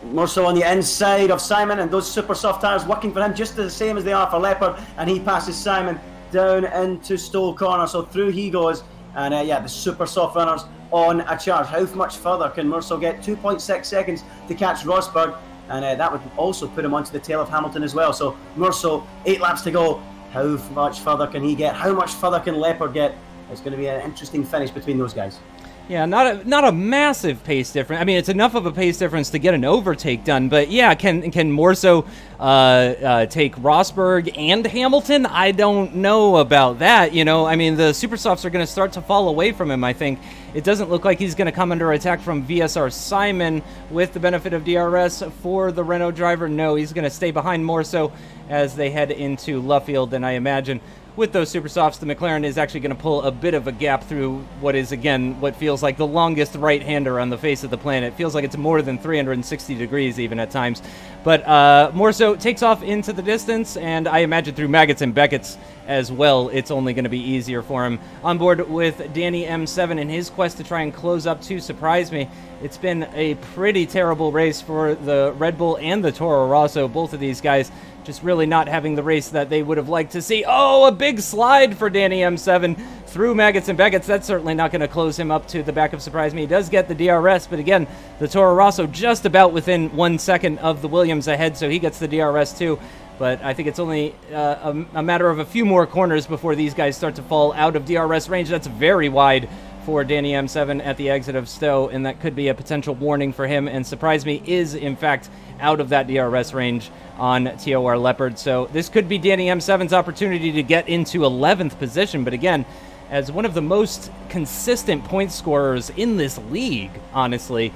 More so on the inside of Simon, and those super soft tires working for him just the same as they are for Leopard, and he passes Simon down into Stowe Corner, so through he goes, and yeah, the super soft runners on a charge. How much further can Murso get? 2.6 seconds to catch Rosberg, and that would also put him onto the tail of Hamilton as well. So Murso, 8 laps to go. How much further can he get? How much further can Leopard get? It's going to be an interesting finish between those guys. Yeah, not a massive pace difference. I mean, it's enough of a pace difference to get an overtake done, but yeah, can Morso take Rosberg and Hamilton? I don't know about that, you know. I mean, the super softs are going to start to fall away from him, I think. It doesn't look like he's going to come under attack from VSR Simon with the benefit of DRS for the Renault driver. No, he's going to stay behind Morso as they head into Luffield, and I imagine with those super softs, the McLaren is actually going to pull a bit of a gap through what is, again, what feels like the longest right-hander on the face of the planet. It feels like it's more than 360 degrees even at times. But Morso takes off into the distance, and I imagine through Maggots and Beckett's as well, it's only going to be easier for him. On board with Danny M7 in his quest to try and close up to Surprise Me. It's been a pretty terrible race for the Red Bull and the Toro Rosso. Both of these guys just really not having the race that they would have liked to see. Oh, a big slide for Danny M7 through Maggots and Beckett's. That's certainly not going to close him up to the back of Surprise Me. He does get the DRS, but again, the Toro Rosso just about within 1 second of the Williams ahead, so he gets the DRS too. But I think it's only a matter of a few more corners before these guys start to fall out of DRS range. That's very wide for Danny M7 at the exit of Stowe, and that could be a potential warning for him. And Surprise Me is, in fact, out of that DRS range on TOR Leopard. So this could be Danny M7's opportunity to get into 11th position. But again, as one of the most consistent point scorers in this league, honestly,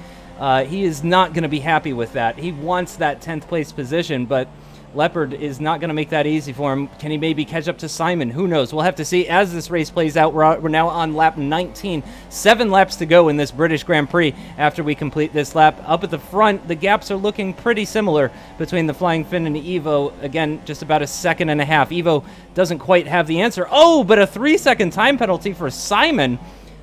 he is not going to be happy with that. He wants that 10th place position, but Leopard is not going to make that easy for him. Can he maybe catch up to Simon? Who knows? We'll have to see as this race plays out. We're now on lap 19. 7 laps to go in this British Grand Prix after we complete this lap. Up at the front, the gaps are looking pretty similar between the Flying Finn and Evo. Again, just about 1.5 seconds. Evo doesn't quite have the answer. Oh, but a 3-second time penalty for Simon.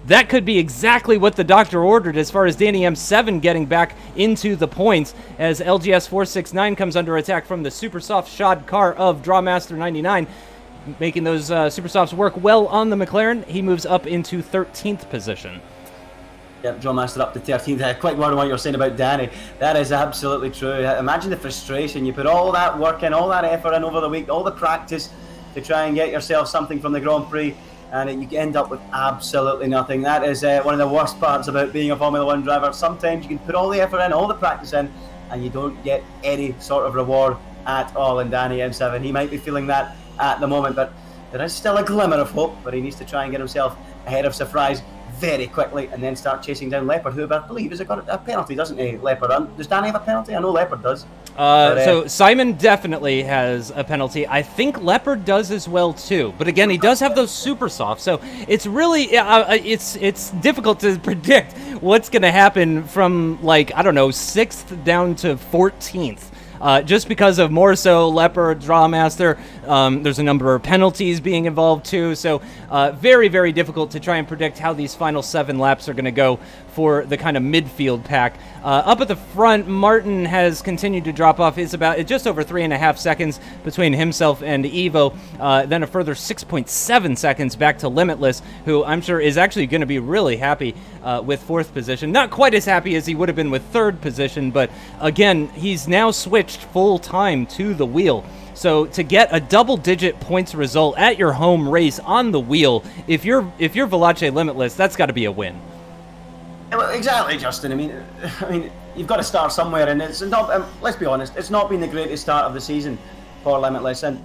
That could be exactly what the doctor ordered as far as Danny M7 getting back into the points as LGS 469 comes under attack from the super soft shod car of Drawmaster 99, making those super softs work well on the McLaren. He moves up into 13th position. Yep, Drawmaster up to 13th. Quite wondering what you're saying about Danny. That is absolutely true. Imagine the frustration. You put all that work in, all that effort in over the week, all the practice to try and get yourself something from the Grand Prix, and you end up with absolutely nothing. That is one of the worst parts about being a Formula 1 driver. Sometimes you can put all the effort in, all the practice in, and you don't get any sort of reward at all. And Danny M7, he might be feeling that at the moment, but there is still a glimmer of hope, but he needs to try and get himself ahead of Surprise. very quickly and then start chasing down Leopard, who I believe has got a penalty, doesn't he, Leopard? Does Danny have a penalty? I know Leopard does. So Simon definitely has a penalty. I think Leopard does as well too. But again, he does have those super soft, so it's really it's difficult to predict what's going to happen from, like, I don't know, 6th down to 14th. Just because of more so Leopard, Drawmaster, there's a number of penalties being involved too, so very, very difficult to try and predict how these final 7 laps are going to go for the kind of midfield pack. Up at the front, Martin has continued to drop off. It's about just over 3.5 seconds between himself and Evo, then a further 6.7 seconds back to Limitless, who I'm sure is actually going to be really happy with 4th position. Not quite as happy as he would have been with 3rd position, but again, he's now switched full time to the wheel. So to get a double-digit points result at your home race on the wheel, if you're Veloce Limitless, that's got to be a win. Well, exactly, Justin. I mean, you've got to start somewhere, and it's not. Let's be honest, it's not been the greatest start of the season for Limitless, and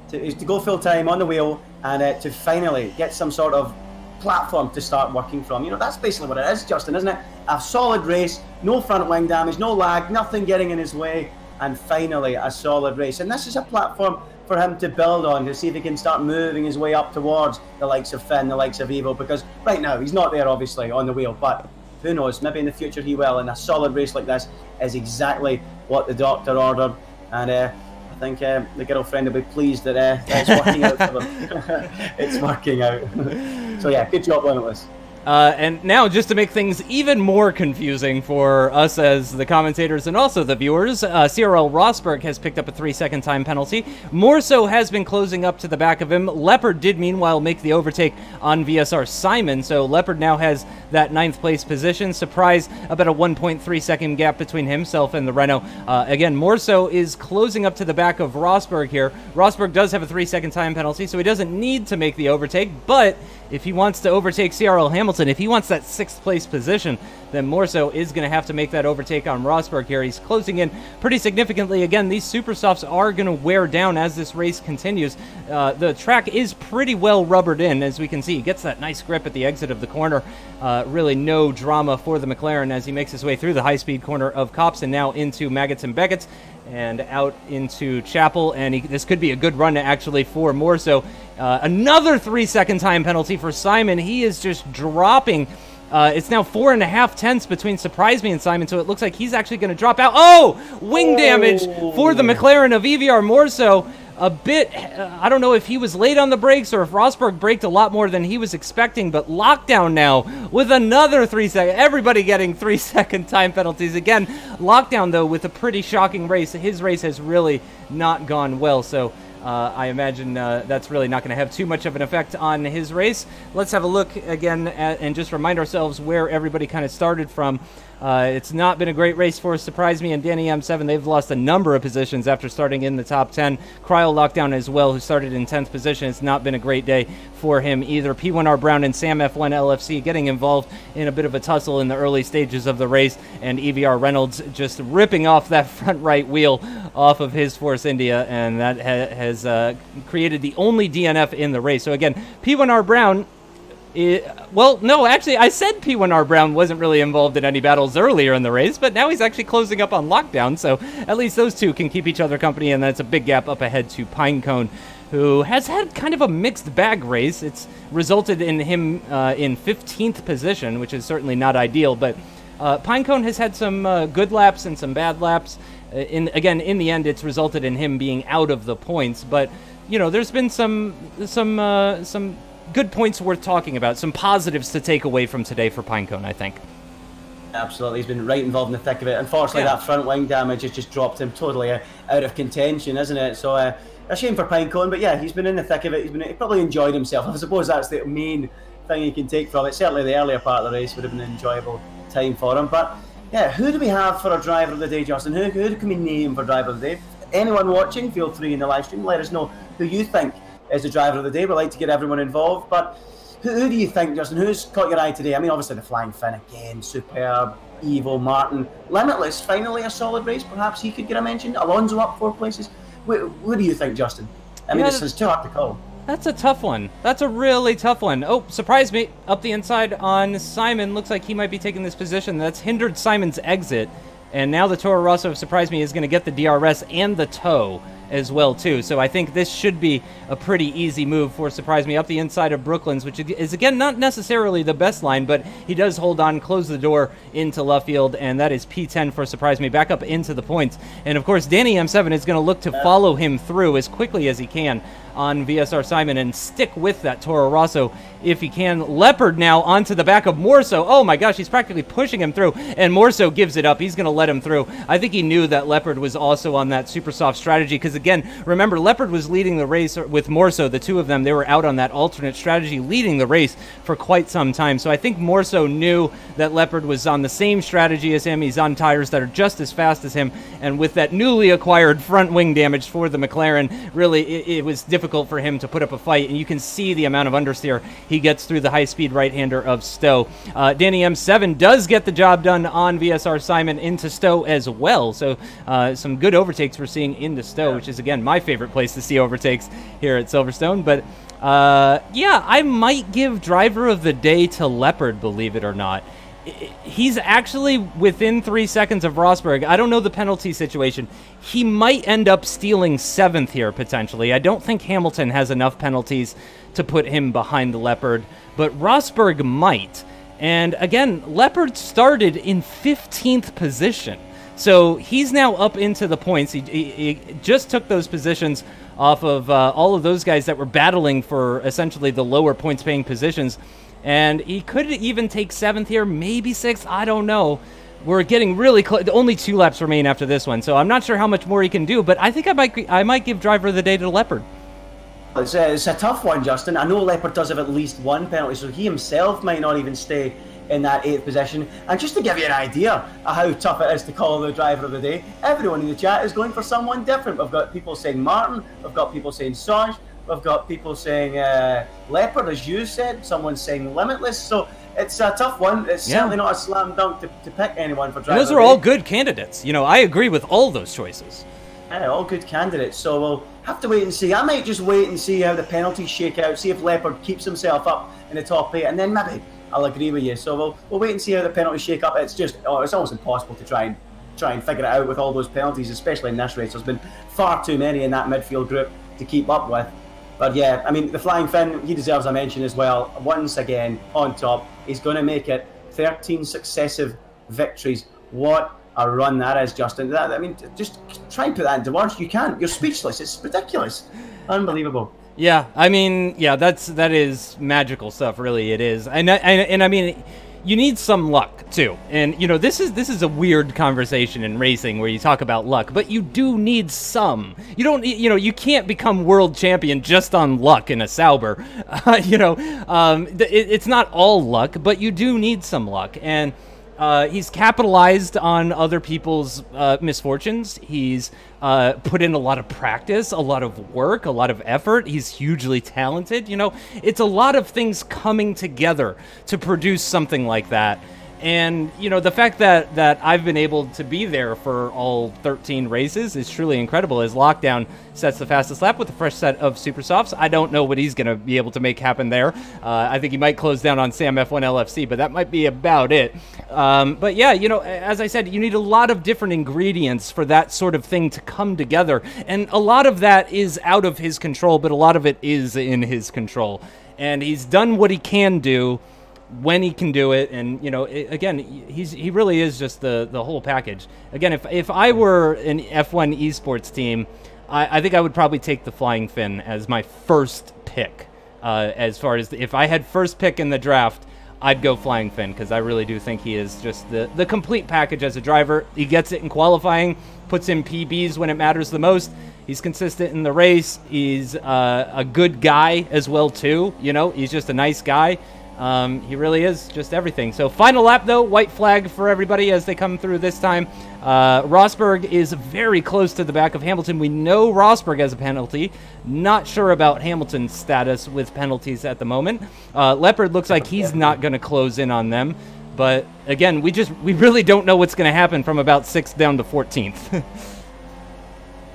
to go full time on the wheel and to finally get some sort of platform to start working from. You know, that's basically what it is, Justin, isn't it? A solid race, no front wing damage, no lag, nothing getting in his way, and finally a solid race. And this is a platform for him to build on, to see if he can start moving his way up towards the likes of Finn, the likes of Evo, because right now he's not there, obviously, on the wheel, but who knows, maybe in the future he will, and a solid race like this is exactly what the doctor ordered, and I think the girlfriend will be pleased that it's working out for them. It's working out. So yeah, good job, Limitless. And now, just to make things even more confusing for us as the commentators and also the viewers, CRL Rosberg has picked up a 3-second time penalty. More so has been closing up to the back of him. Leopard did, meanwhile, make the overtake on VSR Simon, so Leopard now has that 9th place position. Surprise, about a 1.3 second gap between himself and the Renault. Again, more so is closing up to the back of Rosberg here. Rosberg does have a 3-second time penalty, so he doesn't need to make the overtake, but if he wants to overtake CRL Hamilton, if he wants that 6th place position, then Morso is going to have to make that overtake on Rosberg here. He's closing in pretty significantly. Again, these super softs are going to wear down as this race continues. The track is pretty well rubbered in, as we can see. He gets that nice grip at the exit of the corner. Really no drama for the McLaren as he makes his way through the high-speed corner of Copse and now into Maggots and Beckett's and out into Chapel, and this could be a good run actually for Morso. Another 3-second time penalty for Simon. He is just dropping. It's now 4.5 tenths between Surprise Me and Simon, so it looks like he's actually going to drop out. Oh! Wing damage for the McLaren of EVR Morso. A bit, I don't know if he was late on the brakes or if Rosberg braked a lot more than he was expecting, but Lockdown now with another 3-second. Everybody getting 3-second time penalties. Again, Lockdown, though, with a pretty shocking race. His race has really not gone well, so I imagine that's really not going to have too much of an effect on his race. Let's have a look again and just remind ourselves where everybody kind of started from. It's not been a great race for Surprise Me and Danny M7. They've lost a number of positions after starting in the top 10. Cryo Lockdown as well, who started in 10th position. It's not been a great day for him either. P1R Brown and Sam F1 LFC getting involved in a bit of a tussle in the early stages of the race, and EVR Reynolds just ripping off that front right wheel off of his Force India, and that has created the only DNF in the race. So again, P1R Brown... well, no, actually, I said P1R Brown wasn't really involved in any battles earlier in the race, but now he's actually closing up on Lockdown, so at least those two can keep each other company, and that's a big gap up ahead to Pinecone, who has had kind of a mixed bag race. It's resulted in him in 15th position, which is certainly not ideal, but Pinecone has had some good laps and some bad laps. Again, in the end, it's resulted in him being out of the points, but, you know, there's been some good points worth talking about, some positives to take away from today for Pinecone, I think. Absolutely, he's been right involved in the thick of it. Unfortunately, that front wing damage has just dropped him totally out of contention, isn't it? So, a shame for Pinecone, but yeah, he's been in the thick of it. He probably enjoyed himself. I suppose that's the main thing you can take from it. Certainly the earlier part of the race would have been an enjoyable time for him. But yeah, who do we have for our driver of the day, Justin? Who can we name for driver of the day? Anyone watching, feel free in the live stream, let us know who you think is the driver of the day. We'd like to get everyone involved, but who do you think, Justin? Who's caught your eye today? I mean, obviously the Flying Finn again, superb. Evo, Martin, Limitless, finally a solid race. Perhaps he could get a mention. Alonso up 4 places. What do you think, Justin? I mean, it's too hard to call. That's a tough one. That's a really tough one. Oh, surprise me. Up the inside on Simon. Looks like he might be taking this position. That's hindered Simon's exit. And now the Toro Rosso, surprise me, is going to get the DRS and the tow as well, too. So I think this should be a pretty easy move for Surprise Me up the inside of Brooklands, which is, again, not necessarily the best line, but he does hold on, close the door into Luffield, and that is P10 for Surprise Me, back up into the points. And, of course, Danny M7 is going to look to follow him through as quickly as he can on VSR Simon and stick with that Toro Rosso if he can. Leopard now onto the back of Morso. Oh my gosh, he's practically pushing him through, and Morso gives it up. He's going to let him through. I think he knew that Leopard was also on that super soft strategy because, again, remember, Leopard was leading the race with Morso. The two of them, they were out on that alternate strategy leading the race for quite some time. So I think Morso knew that Leopard was on the same strategy as him. He's on tires that are just as fast as him, and with that newly acquired front wing damage for the McLaren, really, it was difficult for him to put up a fight, and you can see the amount of understeer he gets through the high-speed right-hander of Stowe. Danny M7 does get the job done on VSR Simon into Stowe as well, so some good overtakes we're seeing into Stowe, which is, again, my favorite place to see overtakes here at Silverstone. But yeah, I might give driver of the day to Leopard, believe it or not. He's actually within 3 seconds of Rosberg. I don't know the penalty situation. He might end up stealing 7th here, potentially. I don't think Hamilton has enough penalties to put him behind the Leopard, but Rosberg might. And again, Leopard started in 15th position. So he's now up into the points. He just took those positions off of all of those guys that were battling for essentially the lower points-paying positions. And he could even take 7th here, maybe 6th, I don't know. We're getting really close. Only 2 laps remain after this one, so I'm not sure how much more he can do, but I think I might give driver of the day to Leopard. It's a tough one, Justin. I know Leopard does have at least 1 penalty, so he himself might not even stay in that 8th position. And just to give you an idea of how tough it is to call the driver of the day, everyone in the chat is going for someone different. We've got people saying Martin, we've got people saying Sarge, we've got people saying Leopard, as you said, someone's saying Limitless. So it's a tough one. It's certainly not a slam dunk to pick anyone for driver. Those are all good candidates. You know, I agree with all those choices. Yeah, all good candidates. So we'll have to wait and see. I might just wait and see how the penalties shake out, see if Leopard keeps himself up in the top 8, and then maybe I'll agree with you. So we'll wait and see how the penalties shake up. It's just, it's almost impossible to try and figure it out with all those penalties, especially in this race. There's been far too many in that midfield group to keep up with. But yeah, I mean, the Flying Finn, he deserves a mention as well. Once again, on top. He's going to make it 13 successive victories. What a run that is, Justin. I mean, just try and put that into words. You can't. You're speechless. It's ridiculous. Unbelievable. Yeah, I mean, yeah, that is magical stuff, really, it is. And I mean, you need some luck too. And you know, this is a weird conversation in racing where you talk about luck, but you do need some. You don't, you know, you can't become world champion just on luck in a Sauber. You know, it's not all luck, but you do need some luck. And he's capitalized on other people's misfortunes. He's put in a lot of practice, a lot of work, a lot of effort. He's hugely talented. You know, it's a lot of things coming together to produce something like that. And, you know, the fact that I've been able to be there for all 13 races is truly incredible, as Lockdown sets the fastest lap with a fresh set of Super Softs. I don't know what he's going to be able to make happen there. I think he might close down on Sam F1 LFC, but that might be about it. But yeah, you know, as I said, you need a lot of different ingredients for that sort of thing to come together. And a lot of that is out of his control, but a lot of it is in his control. And he's done what he can do when he can do it, and you know, again, he really is just the whole package. Again, if I were an F1 esports team, I think I would probably take the Flying Finn as my first pick. As far as if I had first pick in the draft, I'd go Flying Finn, because I really do think he is just the complete package as a driver. He gets it in qualifying, puts in PBs when it matters the most. He's consistent in the race. He's a good guy as well too. You know, he's just a nice guy. He really is just everything. So final lap, though, white flag for everybody as they come through this time. Rosberg is very close to the back of Hamilton. We know Rosberg has a penalty. Not sure about Hamilton's status with penalties at the moment. Leopard looks like he's not going to close in on them. But again, we really don't know what's going to happen from about 6th down to 14th.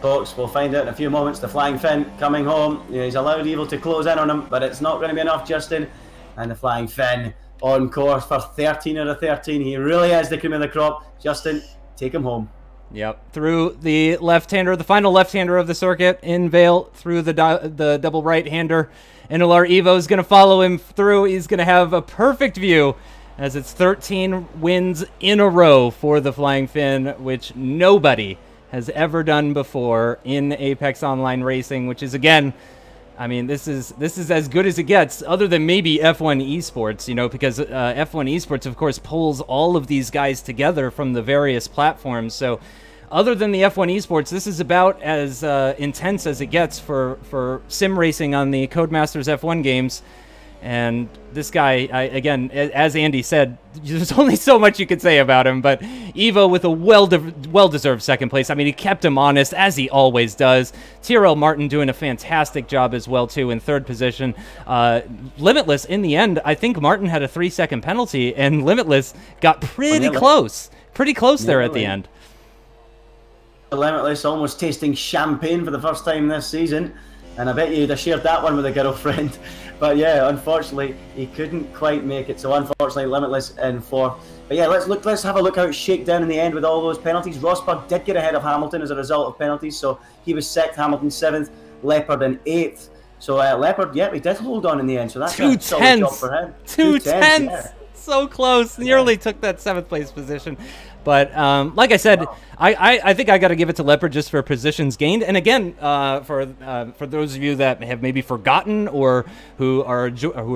Folks, we'll find out in a few moments. The Flying Finn coming home. Yeah, he's allowed Evil to close in on him, but it's not going to be enough, Justin. And the Flying Finn on course for 13 out of 13. He really is the cream of the crop. Justin, take him home. Yep, through the left-hander, the final left-hander of the circuit in Vale, through the double right-hander. NLR Evo is going to follow him through. He's going to have a perfect view as it's 13 wins in a row for the Flying Finn, which nobody has ever done before in Apex Online Racing, which is, again, I mean, this is as good as it gets, other than maybe F1 Esports, you know, because F1 Esports, of course, pulls all of these guys together from the various platforms. So other than the F1 Esports, this is about as intense as it gets for sim racing on the Codemasters F1 games. And this guy, again, as Andy said, there's only so much you could say about him, but Evo with a well-deserved second place. I mean, he kept him honest, as he always does. TRL Martin doing a fantastic job as well, too, in third position. Limitless, in the end, I think Martin had a 3-second penalty, and Limitless got pretty close. Pretty close there at the end. Limitless almost tasting champagne for the first time this season. And I bet you'd have shared that one with a girlfriend. But yeah, unfortunately, he couldn't quite make it. So unfortunately, Limitless in fourth. But yeah, let's have a look how it shook down in the end with all those penalties. Rosberg did get ahead of Hamilton as a result of penalties. So he was 6th, Hamilton 7th, Leopard in 8th. So Leopard, yeah, he did hold on in the end. So that's a solid job for him. 2 tenths. Yeah. So close. Nearly took that 7th place position. But like I said, I think I got to give it to Leopard just for positions gained. And again, for those of you that have maybe forgotten or who are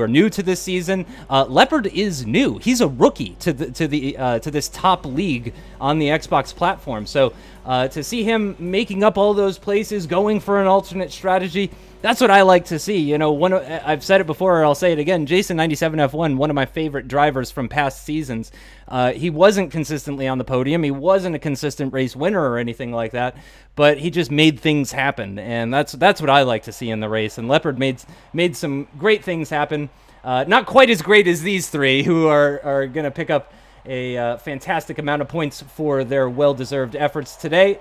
new to this season, Leopard is new. He's a rookie to this top league on the Xbox platform. So to see him making up all those places, going for an alternate strategy, that's what I like to see. You know, I've said it before, or I'll say it again. Jason97F1, one of my favorite drivers from past seasons. He wasn't consistently on the podium. He wasn't a consistent race winner or anything like that, but he just made things happen, and that's what I like to see in the race. And Leopard made some great things happen. Not quite as great as these three, who are going to pick up a fantastic amount of points for their well-deserved efforts today.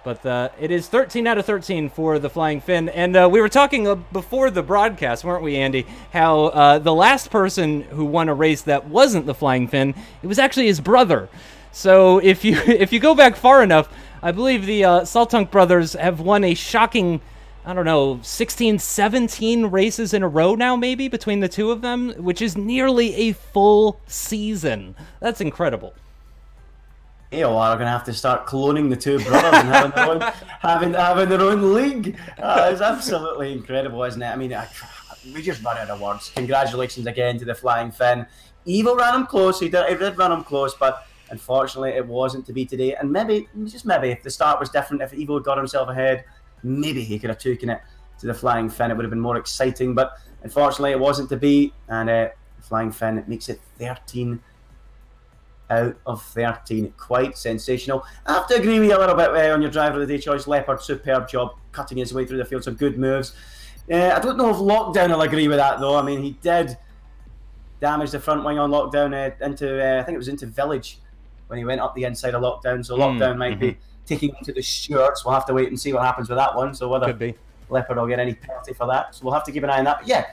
But it is 13 out of 13 for the Flying Finn. And we were talking before the broadcast, weren't we, Andy, how the last person who won a race that wasn't the Flying Finn, it was actually his brother. So if you go back far enough, I believe the Saltunk brothers have won a shocking, I don't know, 16, 17 races in a row now, maybe, between the two of them, which is nearly a full season. That's incredible. AOR are going to have to start cloning the two brothers and having their own league. It's absolutely incredible, isn't it? I mean, we just run out of words. Congratulations again to the Flying Finn. Evil ran him close. He did run him close, but unfortunately it wasn't to be today. And maybe, just maybe, if the start was different, if Evil got himself ahead, maybe he could have taken it to the Flying Finn. It would have been more exciting, but unfortunately it wasn't to be. And Flying Finn makes it 13 out of 13. Quite sensational. I have to agree with you a little bit on your driver of the day choice. Leopard, superb job cutting his way through the field. Some good moves. I don't know if Lockdown will agree with that, though. I mean, he did damage the front wing on Lockdown into, I think it was into Village when he went up the inside of Lockdown. So Lockdown might be taking him to the stewards. We'll have to wait and see what happens with that one. So whether Leopard will get any penalty for that. So we'll have to keep an eye on that. But yeah,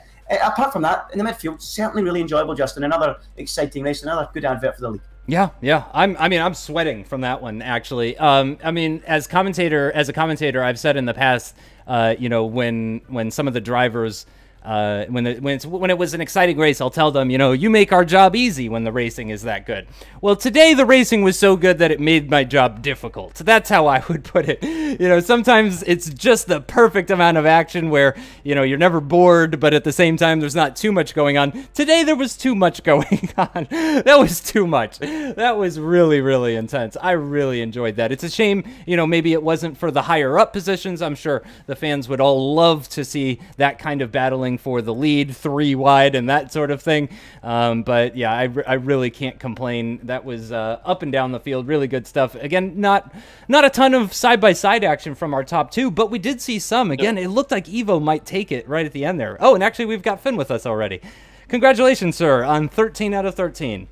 apart from that, in the midfield, certainly really enjoyable, Justin. Another exciting race, another good advert for the league. Yeah. I'm sweating from that one, actually. I mean, as a commentator, I've said in the past, you know, when some of the drivers, when it was an exciting race, I'll tell them, you know, you make our job easy when the racing is that good. Well, today the racing was so good that it made my job difficult. That's how I would put it. You know, sometimes it's just the perfect amount of action where, you know, you're never bored, but at the same time, there's not too much going on. Today, there was too much going on. That was too much. That was really, really intense. I really enjoyed that. It's a shame, you know, maybe it wasn't for the higher up positions. I'm sure the fans would all love to see that kind of battling for the lead, 3 wide and that sort of thing. But yeah, I really can't complain. That was up and down the field, really good stuff. Again, not a ton of side-by-side action from our top 2, but we did see some. Again, it looked like Evo might take it right at the end there. Oh, and actually we've got Finn with us already. Congratulations, sir, on 13 out of 13.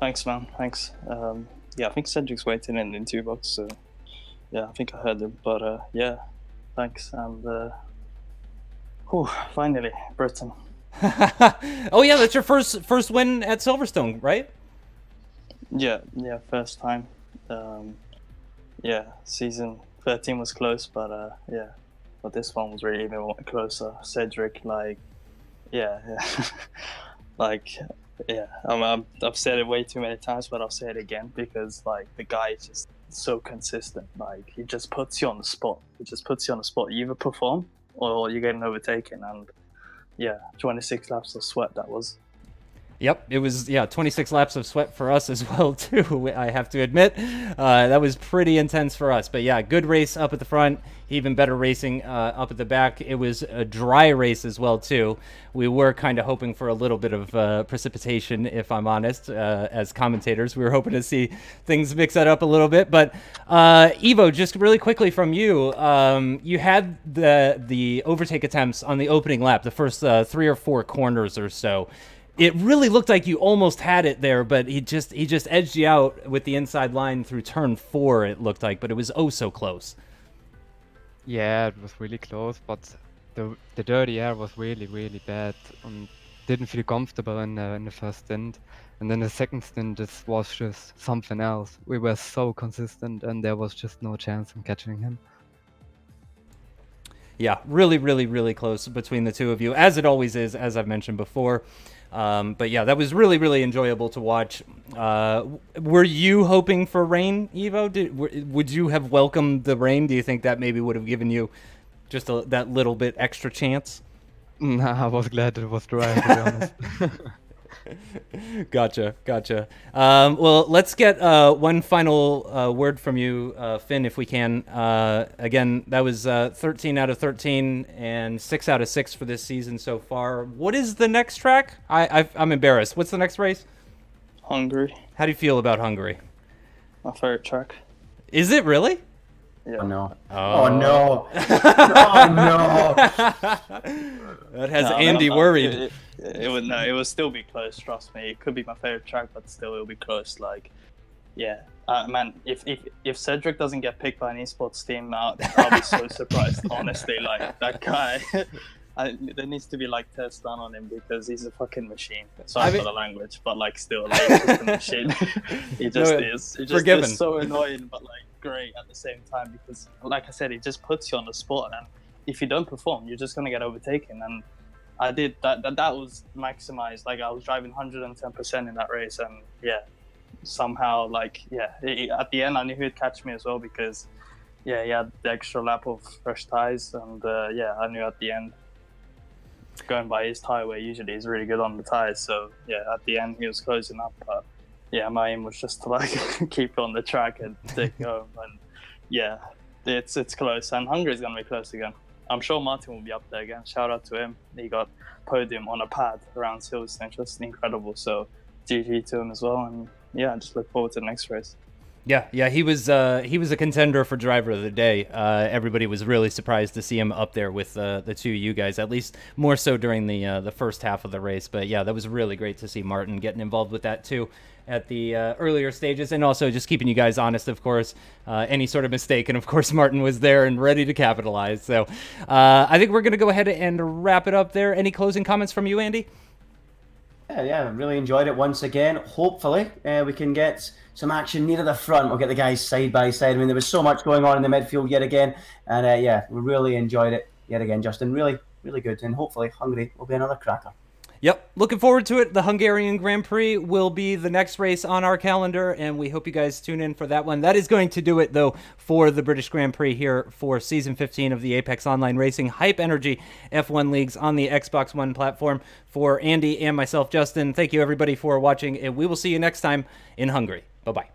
Thanks, man. Thanks. Yeah, I think Cedric's waiting in the interview box, so I think I heard him. But yeah, thanks. And finally, Britain. Oh yeah, that's your first win at Silverstone, right? Yeah, first time. Yeah, season 13 was close, but yeah, but this one was really even closer. Cedric, like, yeah. Like, yeah, I've said it way too many times, but I'll say it again because, like, the guy is just so consistent. Like, he just puts you on the spot. You either perform or you're getting overtaken. And yeah, 26 laps of sweat that was. Yep, it was, 26 laps of sweat for us as well, too, I have to admit. That was pretty intense for us. But yeah, good race up at the front, even better racing up at the back. It was a dry race as well, too. We were kind of hoping for a little bit of precipitation, if I'm honest, as commentators. We were hoping to see things mix that up a little bit. But Evo, just really quickly from you, you had the overtake attempts on the opening lap, the first 3 or 4 corners or so. It really looked like you almost had it there, but he just edged you out with the inside line through turn 4, it looked like, but it was oh so close. Yeah, it was really close, but the dirty air was really, really bad and didn't feel comfortable in the first stint. And then the second stint, this was just something else. We were so consistent and there was just no chance in catching him. Yeah, really, really, really close between the two of you, as it always is, as I've mentioned before. But yeah, that was really, really enjoyable to watch. Were you hoping for rain, Evo? Would you have welcomed the rain? Do you think that maybe would have given you just that little bit extra chance? Nah, I was glad it was dry, to be honest. Gotcha. Well, let's get one final word from you, Finn, if we can. Again, that was 13 out of 13 and 6 out of 6 for this season so far. What is the next track? I'm embarrassed. What's the next race? Hungary. How do you feel about Hungary? My favorite track. Is it really? Yeah. Oh no. Oh no. Oh no. That has Andy worried. It would still be close, trust me. It could be my favorite track, but still it'll be close. Like, yeah, man, if Cedric doesn't get picked by an esports team, I'll be so surprised, honestly. Like, that guy, there needs to be like tests done on him because he's a fucking machine. Sorry for the language, but like still, like, he's just a machine. He just is. He just is so annoying, but like great at the same time because, like I said, he just puts you on the spot, and if you don't perform, you're just gonna get overtaken. And I did that was maximized. Like, I was driving 110% in that race, and yeah, somehow, like, yeah, at the end I knew he'd catch me as well because yeah, he had the extra lap of fresh tires, and yeah, I knew at the end, going by his tire wear, usually he's really good on the tires, so yeah, at the end he was closing up, but yeah, my aim was just to like keep it on the track and take home. And yeah, it's close, and Hungary's gonna be close again. I'm sure Martin will be up there again. Shout out to him. He got podium on a pad around Silverstone, just incredible. So GG to him as well. And yeah, I just look forward to the next race. Yeah, he was a contender for driver of the day. Everybody was really surprised to see him up there with the two of you guys, at least more so during the first half of the race. But yeah, that was really great to see Martin getting involved with that too at the earlier stages, and also just keeping you guys honest, of course, any sort of mistake. And of course, Martin was there and ready to capitalize. So I think we're going to go ahead and wrap it up there. Any closing comments from you, Andy? Yeah, really enjoyed it once again. Hopefully, we can get some action near the front. We'll get the guys side by side. I mean, there was so much going on in the midfield yet again. And yeah, we really enjoyed it yet again, Justin. Really, really good. And hopefully Hungary will be another cracker. Yep, looking forward to it. The Hungarian Grand Prix will be the next race on our calendar, and we hope you guys tune in for that one. That is going to do it, though, for the British Grand Prix here for Season 15 of the Apex Online Racing Hype Energy F1 Leagues on the Xbox One platform. For Andy and myself, Justin, thank you, everybody, for watching, and we will see you next time in Hungary. Bye-bye.